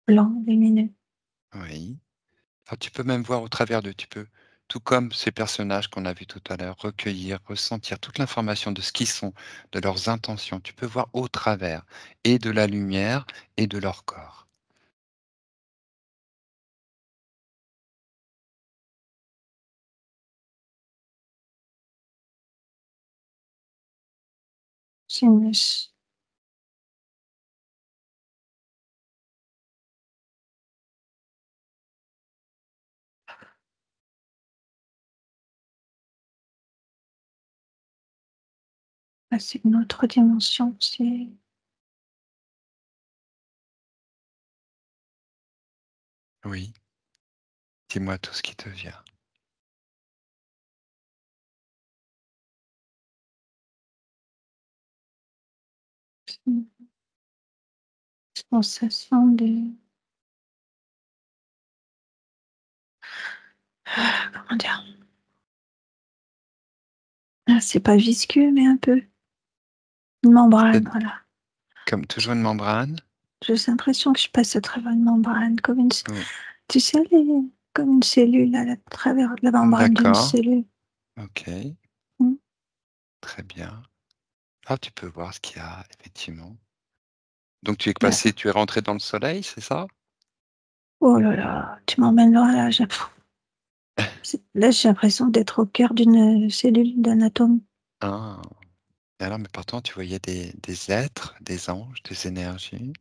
blancs, lumineux. oui. Alors tu peux même voir au travers d'eux, tu peux, tout comme ces personnages qu'on a vus tout à l'heure, recueillir, ressentir toute l'information de ce qu'ils sont, de leurs intentions. Tu peux voir au travers et de la lumière et de leur corps. C'est une s c'est une autre dimension, Oui, dis-moi tout ce qui te vient. une sensation de comment dire? C'est pas visqueux, mais un peu une membrane, C'est voilà. comme toujours une membrane? J'ai l'impression que je passe à travers une membrane, comme une c Oh, tu sais, comme une cellule à travers la membrane d'une d'accord, cellule. OK, Mmh. très bien. Ah, tu peux voir ce qu'il y a, effectivement. Donc tu es Là, passé, tu es rentré dans le soleil, c'est ça? oh là là, tu m'emmènes loin là, j'ai l'impression d'être au cœur d'une cellule, d'un atome. Ah, et alors, mais pourtant tu voyais des êtres, des anges, des énergies?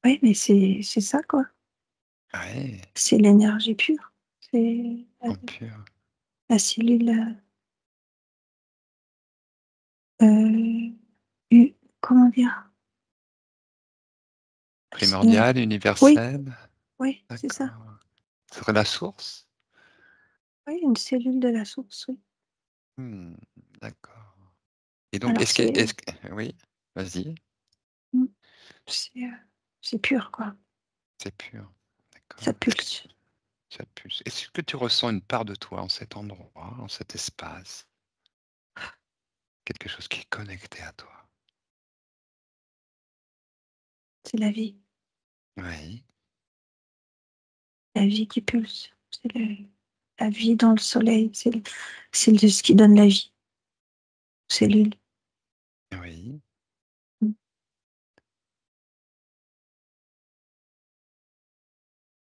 Oui, mais c'est ça, quoi. Ouais, C'est l'énergie pure. C'est en pur. la cellule, u comment dire? C'est Primordial, oui, universel? oui, c'est ça. D'accord. Ce serait la source? Oui, une cellule de la source, oui. Mmh, d'accord. Et donc Alors est-ce que oui, vas-y, mmh, c'est, heu, c'est pur, quoi. c'est pur. Ça D'accord. Est-ce que pulse. ça pulse? Est-ce que tu ressens une part de toi en cet endroit, en cet espace? Quelque chose qui est connecté à toi? C'est la vie. Oui, La vie qui pulse. C'est la vie dans le soleil. C'est ce qui donne la vie aux cellules. oui, Mmh.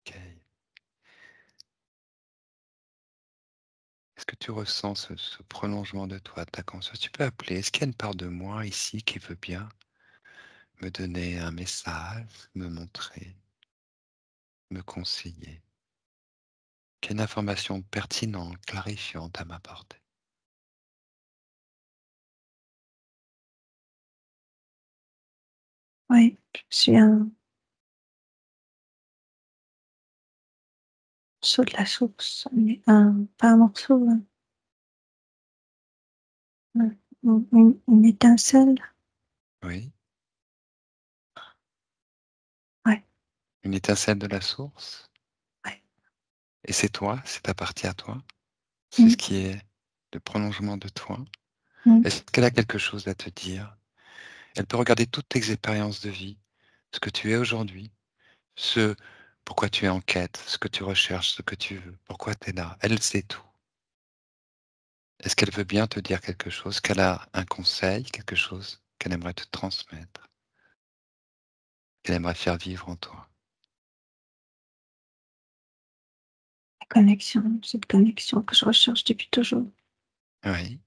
OK. Est-ce que tu ressens ce prolongement de toi, de ta conscience? Tu peux appeler. Est-ce qu'il y a une part de moi ici qui veut bien me donner un message, me montrer, me conseiller? Qui a une information pertinente, clarifiante à m'apporter? Oui, je suis un morceau de la source, mais pas un morceau, une étincelle. Oui, Ouais, une étincelle de la source? ouais. Et c'est toi, c'est ta partie à toi? C'est Mmh, ce qui est le prolongement de toi? mmh. Est-ce qu'elle a quelque chose à te dire? Elle peut regarder toutes tes expériences de vie, ce que tu es aujourd'hui, ce pourquoi tu es en quête, ce que tu recherches, ce que tu veux, pourquoi tu es là. Elle sait tout. Est-ce qu'elle veut bien te dire quelque chose, qu'elle a un conseil, quelque chose qu'elle aimerait te transmettre, qu'elle aimerait faire vivre en toi? La connexion, cette connexion que je recherche depuis toujours. Oui,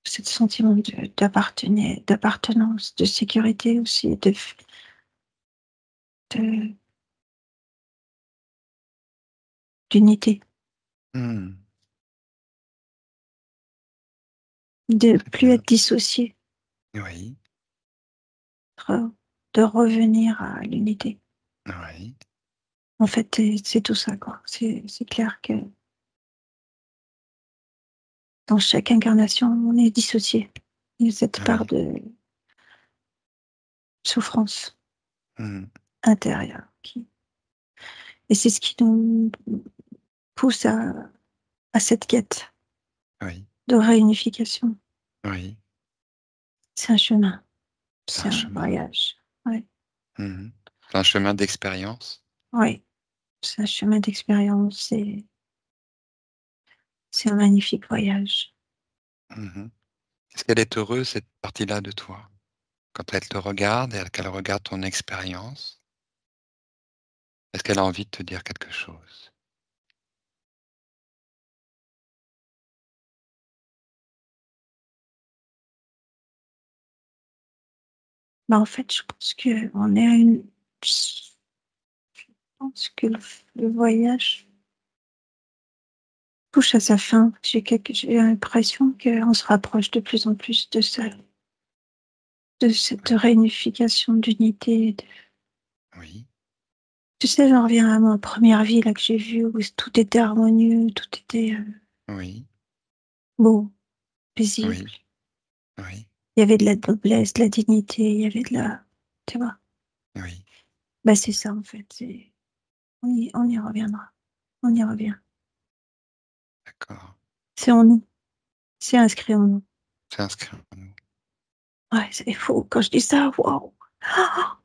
Ce sentiment d'appartenance, de sécurité aussi, de d'unité, Mmh. de Très plus bien. être dissocié, Oui, de revenir à l'unité. oui, En fait, c'est tout ça, quoi. C'est clair que dans chaque incarnation, on est dissocié. Il y a cette part oui. de souffrance Mmh. intérieure et c'est ce qui nous pousse à cette quête Oui, de réunification. oui. C'est un chemin, C'est c'est un un chemin. voyage. Ouais, Mmh. C'est un chemin d'expérience. ouais, c'est un chemin d'expérience, c'est un magnifique voyage. Mmh. Est-ce qu'elle est heureuse, cette partie-là de toi? Quand elle te regarde et qu'elle regarde ton expérience, est-ce qu'elle a envie de te dire quelque chose? Bah, en fait, je pense qu'on est à une je pense que le voyage touche à sa fin. J'ai l'impression qu'on se rapproche de plus en plus de ça, de cette Oui, réunification d'unité. oui, Tu sais, j'en reviens à ma première vie là que j'ai vue où tout était harmonieux, tout était oui, beau, paisible. oui, oui, Il y avait de la noblesse, de la dignité, il y avait de la, tu vois. oui. Bah c'est ça en fait. On y reviendra. On y revient. D'accord. C'est en nous. C'est inscrit en nous. C'est inscrit en nous. Ouais, c'est fou. Quand je dis ça, waouh. Ah,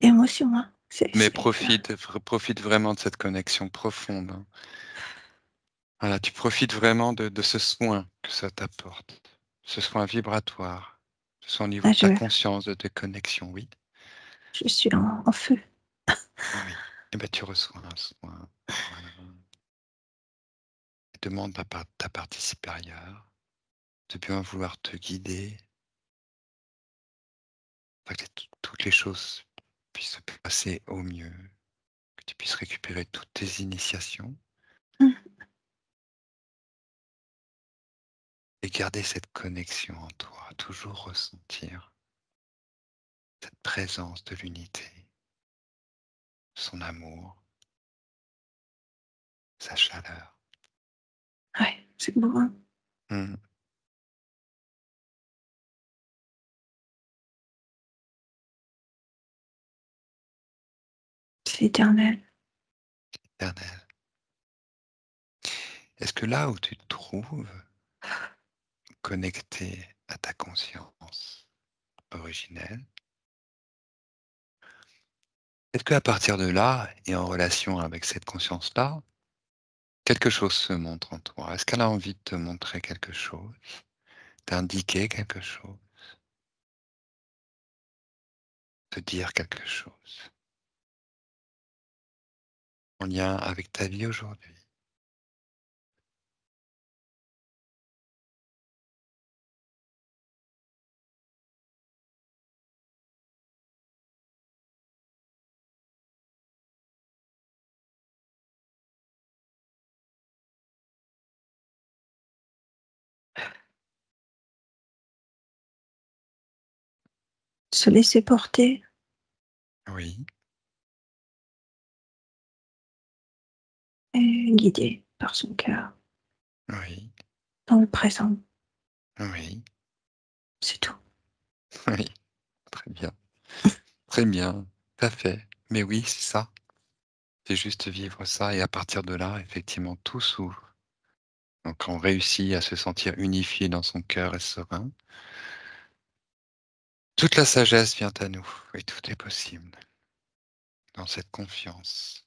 émotion, hein. Mais profite vraiment de cette connexion profonde, hein. Voilà, tu profites vraiment de ce soin que ça t'apporte, ce soin vibratoire, ce soin au niveau ah, de ta conscience, de tes connexions, oui. je suis en feu. Oui. Et ben tu reçois un soin. Voilà. Et demande à ta partie supérieure de bien vouloir te guider, afin que toutes les choses puissent se passer au mieux, que tu puisses récupérer toutes tes initiations Mmh. et garder cette connexion en toi, toujours ressentir cette présence de l'unité, son amour, sa chaleur. Ouais, c'est beau, hein. Mmh. C'est éternel. Éternel. Est-ce que là où tu te trouves, connecté à ta conscience originelle, est-ce qu'à partir de là, et en relation avec cette conscience-là, quelque chose se montre en toi? Est-ce qu'elle a envie de te montrer quelque chose, d'indiquer quelque chose, de dire quelque chose en lien avec ta vie aujourd'hui? Se laisser porter Oui, et guider par son cœur oui, dans le présent. oui, C'est tout. oui, très bien, tout à fait. Mais oui, c'est ça. C'est juste vivre ça et à partir de là, effectivement, tout s'ouvre. Donc on réussit à se sentir unifié dans son cœur et serein. Toute la sagesse vient à nous et tout est possible dans cette confiance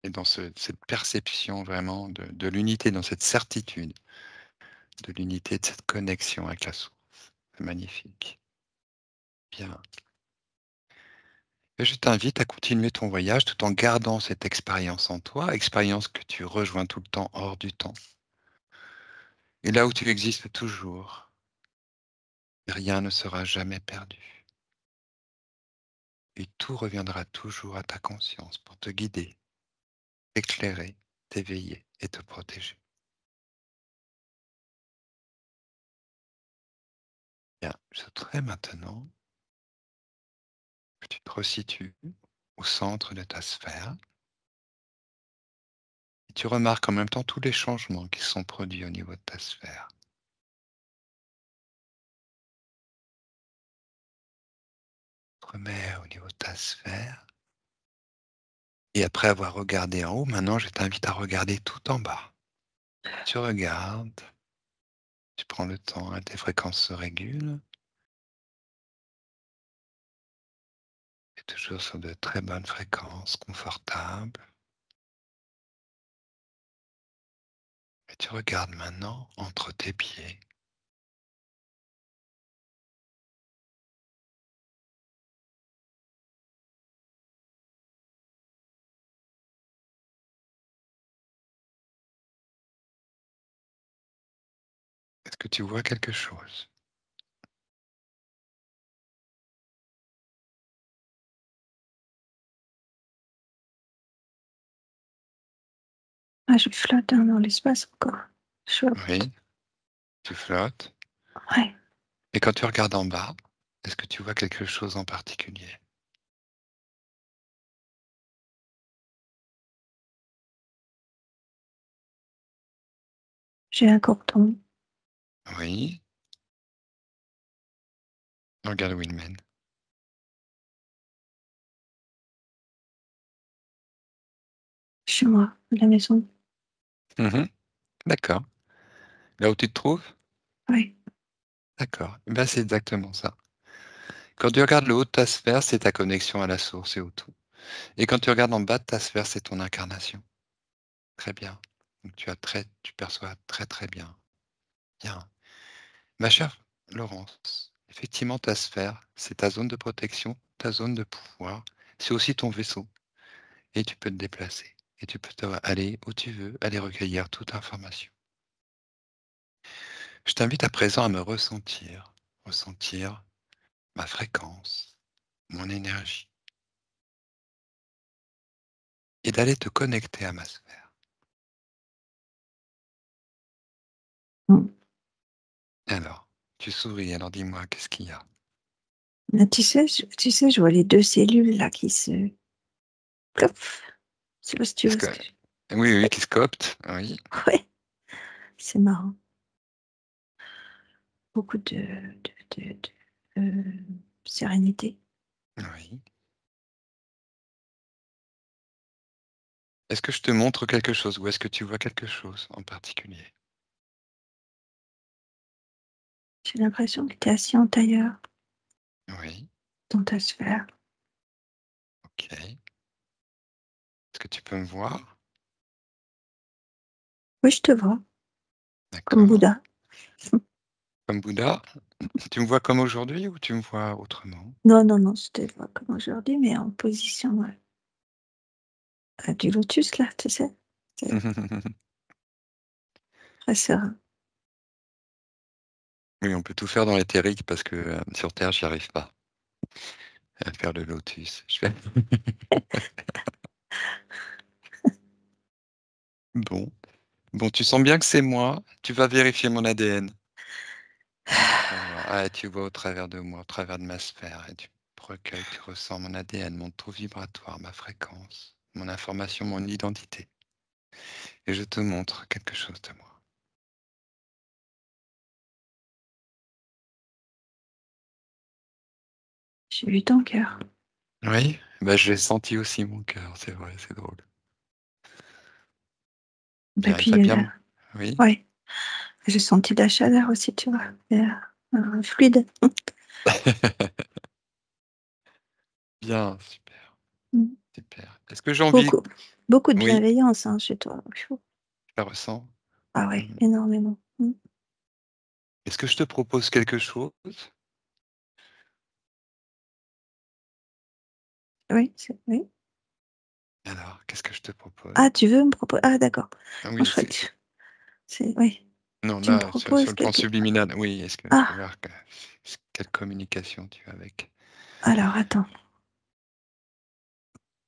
et dans cette perception vraiment de l'unité, dans cette certitude de l'unité, de cette connexion avec la source. C'est magnifique. Bien. Et je t'invite à continuer ton voyage tout en gardant cette expérience en toi, expérience que tu rejoins tout le temps hors du temps. Et là où tu existes toujours, rien ne sera jamais perdu. et tout reviendra toujours à ta conscience pour te guider, t'éclairer, t'éveiller et te protéger. Bien, je souhaiterais maintenant que tu te resitues au centre de ta sphère et tu remarques en même temps tous les changements qui sont produits au niveau de ta sphère. Tu te remets au niveau de ta sphère et après avoir regardé en haut, maintenant je t'invite à regarder tout en bas. Tu regardes, tu prends le temps, hein, tes fréquences se régulent et toujours sur de très bonnes fréquences, confortables. Et tu regardes maintenant entre tes pieds. Est-ce que tu vois quelque chose? Ah, je flotte hein, dans l'espace encore. Je flotte. Oui, tu flottes. Ouais. Et quand tu regardes en bas, est-ce que tu vois quelque chose en particulier? J'ai un cordon. Oui, regarde où il mène. Chez moi, à la maison. Mhm, d'accord. Là où tu te trouves? Oui. D'accord. Eh ben, c'est exactement ça. Quand tu regardes le haut de ta sphère, c'est ta connexion à la source et au tout. Et quand tu regardes en bas de ta sphère, c'est ton incarnation. Très bien. Donc tu perçois très très bien. Bien. Ma chère Laurence, effectivement, ta sphère, c'est ta zone de protection, ta zone de pouvoir. C'est aussi ton vaisseau. Et tu peux te déplacer. Et tu peux aller où tu veux, aller recueillir toute information. Je t'invite à présent à me ressentir, ressentir ma fréquence, mon énergie, et d'aller te connecter à ma sphère. Mm. Alors, tu souris, alors dis-moi, qu'est-ce qu'il y a? Là, tu sais, je vois les deux cellules là qui se. Plouf. Je sais pas si tu Qu'est-ce vois que... ce que je. Oui, oui, qui se copte, oui. Ouais, c'est marrant. Beaucoup de sérénité. Oui. Est-ce que je te montre quelque chose ou est-ce que tu vois quelque chose en particulier? J'ai l'impression que tu es assis en tailleur Oui, dans ta sphère. ok. Est-ce que tu peux me voir? Oui, je te vois, comme D'accord. Bouddha. Comme Bouddha? Tu me vois comme aujourd'hui ou tu me vois autrement? Non, non, non, je te vois comme aujourd'hui, mais en position du lotus, là, tu sais. C'est très serein. Oui, on peut tout faire dans l'éthérique parce que sur Terre, j'y arrive pas à faire le lotus. Bon. Bon, tu sens bien que c'est moi. Tu vas vérifier mon ADN. Tu vas voir. Ah, tu vois au travers de moi, au travers de ma sphère. Et tu recueilles, tu ressens mon ADN, mon taux vibratoire, ma fréquence, mon information, mon identité. Et je te montre quelque chose de moi. J'ai vu ton cœur. Oui, bah, j'ai senti aussi mon cœur, c'est vrai, c'est drôle. Et Bien, il va puis, bien. Oui. ouais, j'ai senti de la chaleur aussi, tu vois. Et, fluide. Bien, super, Mm. super. Est-ce que j'ai envie... Beaucoup, beaucoup de Oui, bienveillance hein, chez toi. Pfiou. je la ressens. Ah ouais, Mhm. énormément. Mm. Est-ce que je te propose quelque chose? Oui, oui. Alors, qu'est-ce que je te propose? Ah, tu veux me proposer? Ah, d'accord. Ah Moi, oui, je crois que oui. non, Tu me là, sur proposes le plan quelque. subliminal, oui, est-ce que je peux Ah, voir quelle communication tu as avec... alors attends.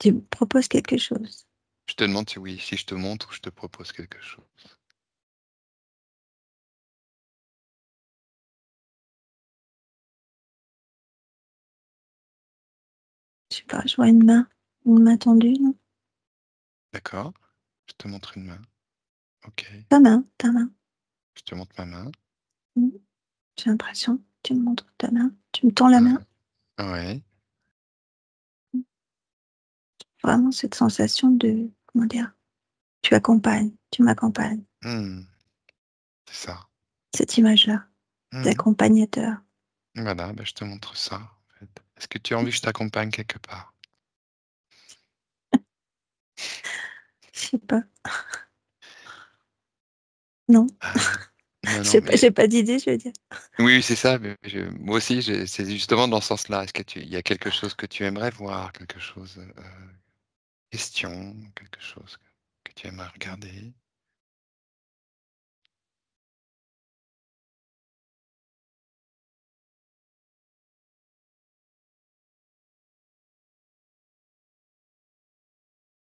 Tu me proposes quelque chose. Je te demande si je te montre ou je te propose quelque chose. Je sais pas, je vois une main tendue, non? D'accord? Je te montre une main. Ok. Ta main, ta main. Je te montre ma main. Mmh. J'ai l'impression que tu me montres ta main. Tu me tends la main. Ouais. Mmh. Vraiment cette sensation de, comment dire? Tu accompagnes, tu m'accompagnes. Hmm. C'est ça. Cette image-là, Hmm. d'accompagnateur. Voilà, je te montre ça, en fait. Est-ce que tu as envie que je t'accompagne quelque part? Je sais pas. Non, Non, non, mais j'ai pas d'idée, je veux dire. oui, c'est ça. Mais moi aussi, c'est justement dans ce sens-là. Est-ce que il y a quelque chose que tu aimerais voir, quelque chose, question, quelque chose que tu aimerais regarder?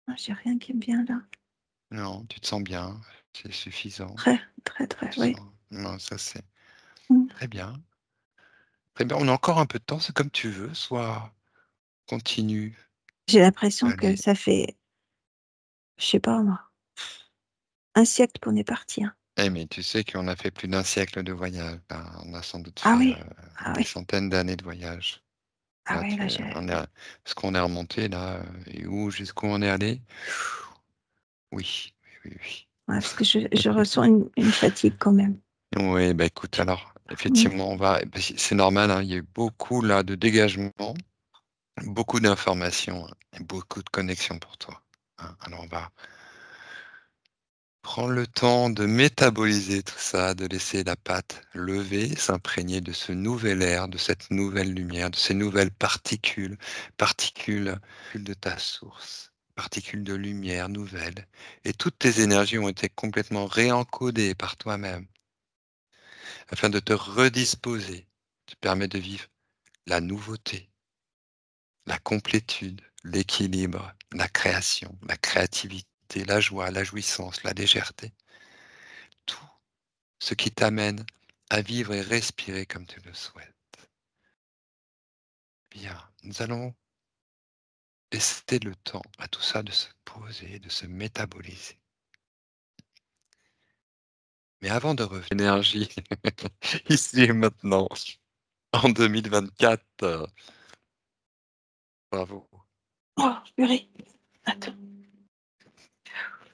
Ah, j'ai rien qui me vient là. Non, tu te sens bien, c'est suffisant. Très, très, très, Tu oui. sens... Non, ça c'est Mmh. très bien. Très bien, on a encore un peu de temps, c'est comme tu veux, soit continue J'ai l'impression que d'aller. ça fait, je sais pas moi, un siècle qu'on est parti, hein. Eh, mais tu sais qu'on a fait plus d'un siècle de voyage, là. On a sans doute Ah fait oui, ah des oui, centaines d'années de voyage. ah Là, oui, là, j'ai ce qu'on est remonté là, et où, jusqu'où on est allé? Oui, oui, oui, oui. ouais, parce que je ressens une fatigue quand même. Oui, bah écoute, alors, Mmh. effectivement, c'est normal, hein, il y a eu beaucoup là de dégagement, beaucoup d'informations, hein, et beaucoup de connexions pour toi, hein. Alors, on va prendre le temps de métaboliser tout ça, de laisser la pâte lever, s'imprégner de ce nouvel air, de cette nouvelle lumière, de ces nouvelles particules, particules de ta source, particules de lumière nouvelles. Et toutes tes énergies ont été complètement réencodées par toi-même afin de te redisposer. Tu permets de vivre la nouveauté, la complétude, l'équilibre, la création, la créativité, la joie, la jouissance, la légèreté. Tout ce qui t'amène à vivre et respirer comme tu le souhaites. Bien, nous allons laisser le temps à tout ça de se poser, de se métaboliser. Mais avant de revenir, énergie, ici et maintenant, en 2024, bravo. Oh purée, attends,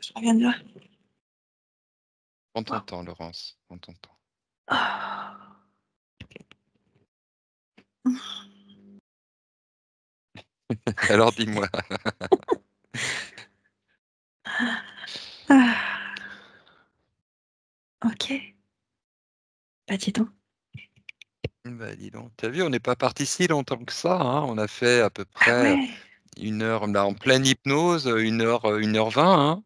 je reviens de là. Prends ton temps, Laurence, prends ton temps. Ah. Alors dis-moi. Ah, OK. Bah, dis donc. Bah, dis donc, t'as vu, on n'est pas parti si longtemps que ça, hein. On a fait à peu Ah près ouais! 1 heure, là, en pleine hypnose, 1 heure, 1h20, hein.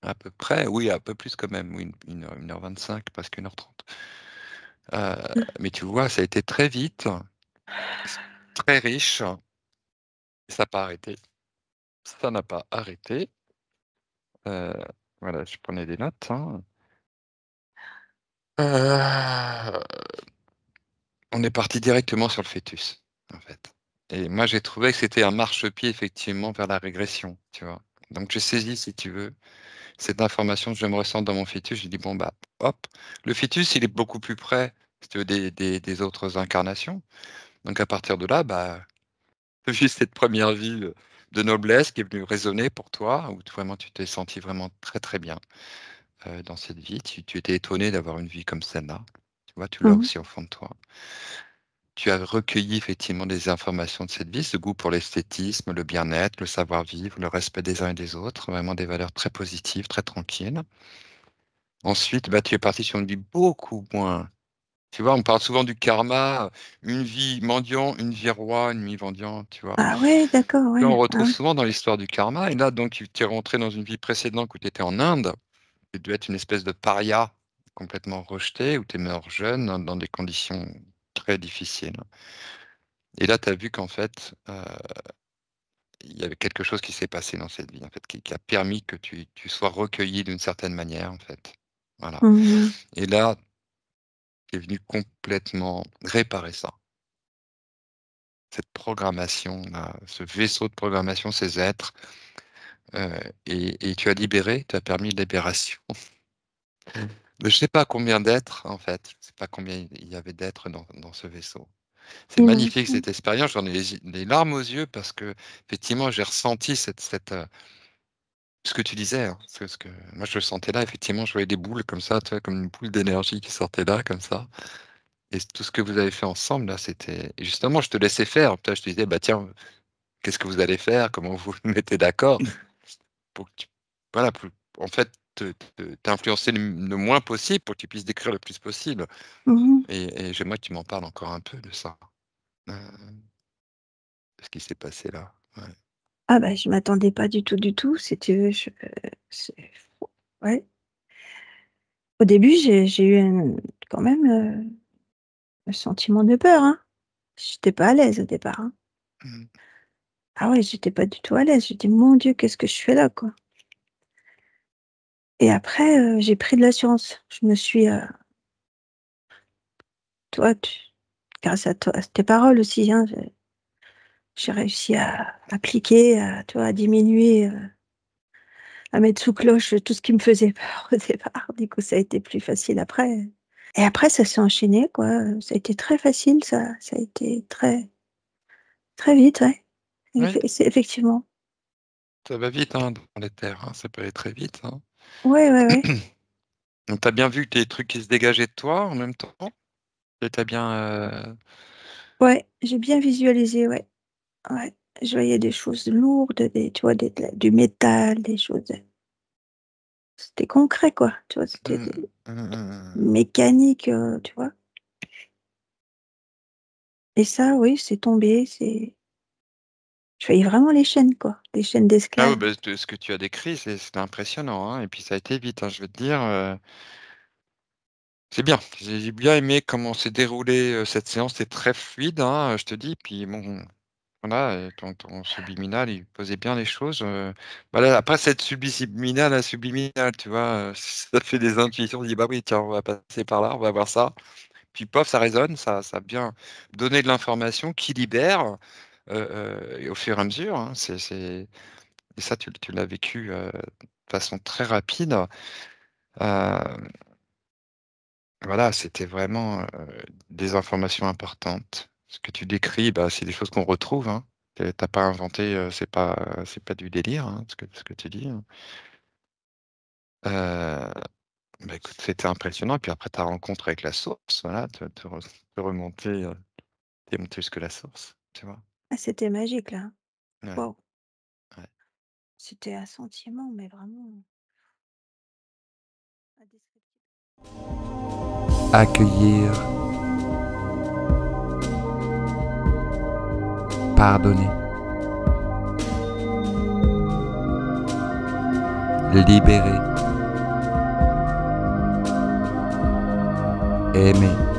À peu près, oui, un peu plus quand même, oui, 1h25, presque 1h30. Mmh. Mais tu vois, ça a été très vite, c très riche, et ça n'a pas arrêté. Ça n'a pas arrêté. Heu, voilà, je prenais des notes, hein. Heu, on est parti directement sur le fœtus, en fait, et moi, j'ai trouvé que c'était un marchepied effectivement vers la régression, tu vois? Donc j'ai saisi, si tu veux, cette information que je me ressens dans mon fœtus. J'ai dit: «Bon, bah, hop». Le fœtus, il est beaucoup plus près, si tu veux, des autres incarnations. Donc à partir de là, bah, vu cette première vie, de noblesse qui est venue résonner pour toi, où vraiment tu t'es senti vraiment très, très bien, dans cette vie. Tu étais étonné d'avoir une vie comme celle-là. Tu vois? Tu l'as Mmh. aussi au fond de toi. Tu as recueilli effectivement des informations de cette vie, ce goût pour l'esthétisme, le bien-être, le savoir-vivre, le respect des uns et des autres, vraiment des valeurs très positives, très tranquilles. Ensuite, bah, tu es parti sur une vie beaucoup moins, tu vois? On parle souvent du karma, une vie mendiant, une vie roi, une vie mendiant, tu vois? Ah ouais, d'accord, Là, on ouais. Ah retrouve oui. souvent dans l'histoire du karma, et là, donc tu es rentré dans une vie précédente où tu étais en Inde. Tu devais être une espèce de paria complètement rejeté, où tu es mort jeune dans des conditions très difficiles, et là, tu as vu qu'en fait, il y avait quelque chose qui s'est passé dans cette vie, en fait, qui a permis que tu sois recueilli d'une certaine manière, en fait. Voilà. Mmh. Et là, tu es venu complètement réparer ça. Cette programmation-là, ce vaisseau de programmation, ces êtres, et tu as libéré, tu as permis une libération de je sais pas combien d'êtres, en fait. Je sais pas combien il y avait d'êtres dans ce vaisseau. C'est magnifique Mmh. cette expérience, j'en ai les larmes aux yeux parce qu'effectivement j'ai ressenti ce que tu disais, hein, ce que moi je le sentais là, effectivement, je voyais des boules comme ça, tu vois? Comme une boule d'énergie qui sortait là, comme ça, et tout ce que vous avez fait ensemble là, c'était et justement je te laissais faire, tu vois? Je te disais: «Bah tiens, qu'est-ce que vous allez faire? Comment vous vous mettez d'accord?» pour que tu voilà, pour en fait t'influencer le moins possible pour que tu puisses décrire le plus possible, Mmh. et j'aimerais que tu m'en parles encore un peu de ça, heu, de ce qui s'est passé là. Ouais. Ah bah, je m'attendais pas du tout, si tu veux, c'est ouais. Au début, j'ai eu quand même, un sentiment de peur, hein. J'étais pas à l'aise au départ, hein. Mmh. Ah ouais, j'étais pas du tout à l'aise. J'ai dit: «Mon Dieu, qu'est-ce que je fais là, quoi?» Et après, j'ai pris de l'assurance. Je me suis, toi, tu grâce à toi, à tes paroles aussi, hein, j'ai réussi à appliquer, tu vois, à diminuer, à mettre sous cloche tout ce qui me faisait peur au départ. Du coup, ça a été plus facile après. Et après, ça s'est enchaîné, quoi, ça a été très facile, ça a été très très vite, ouais. Oui, C'est effectivement. ça va vite, hein, dans les terres, hein, ça peut aller très vite, hein. Ouais, ouais, ouais. Donc tu as bien vu des trucs qui se dégageaient de toi en même temps? Et tu as bien, Ouais, j'ai bien visualisé, ouais, ouais. Je voyais des choses lourdes, des tu vois, des de la du métal, des choses, c'était concret, quoi, tu vois? C'était mmh, mécanique, tu vois? Et ça, oui, c'est tombé, c'est je voyais vraiment les chaînes, quoi, les chaînes Ah oui, d'esclaves. bah, ce que tu as décrit, c'est impressionnant, hein, et puis ça a été vite, hein, je vais te dire, c'est bien. J'ai bien aimé comment s'est déroulée, cette séance, c'était très fluide, hein, je te dis, puis bon, voilà, ton subliminal, il posait bien les choses, voilà, après cette subliminal à subliminal, tu vois? Ça fait des intuitions, on dit: «Bah oui, tiens, on va passer par là, on va voir ça». Puis pof, ça résonne, ça a bien donné de l'information qui libère, et au fur et à mesure, hein, et ça tu l'as vécu, de façon très rapide. Heu, voilà, c'était vraiment, des informations importantes. Ce que tu décris, bah, c'est des choses qu'on retrouve, hein. Tu pas inventé, c'est pas du délire, hein, ce que tu dis, hein. Bah, écoute, c'était impressionnant, puis après ta rencontre avec la source, voilà, te remonter, tu monté jusque la source, tu vois? Ah, c'était magique, là, hein. Ouais, Waouh! ouais. C'était un sentiment, mais vraiment indescriptible. Accueillir, pardonner, libérer, aimer.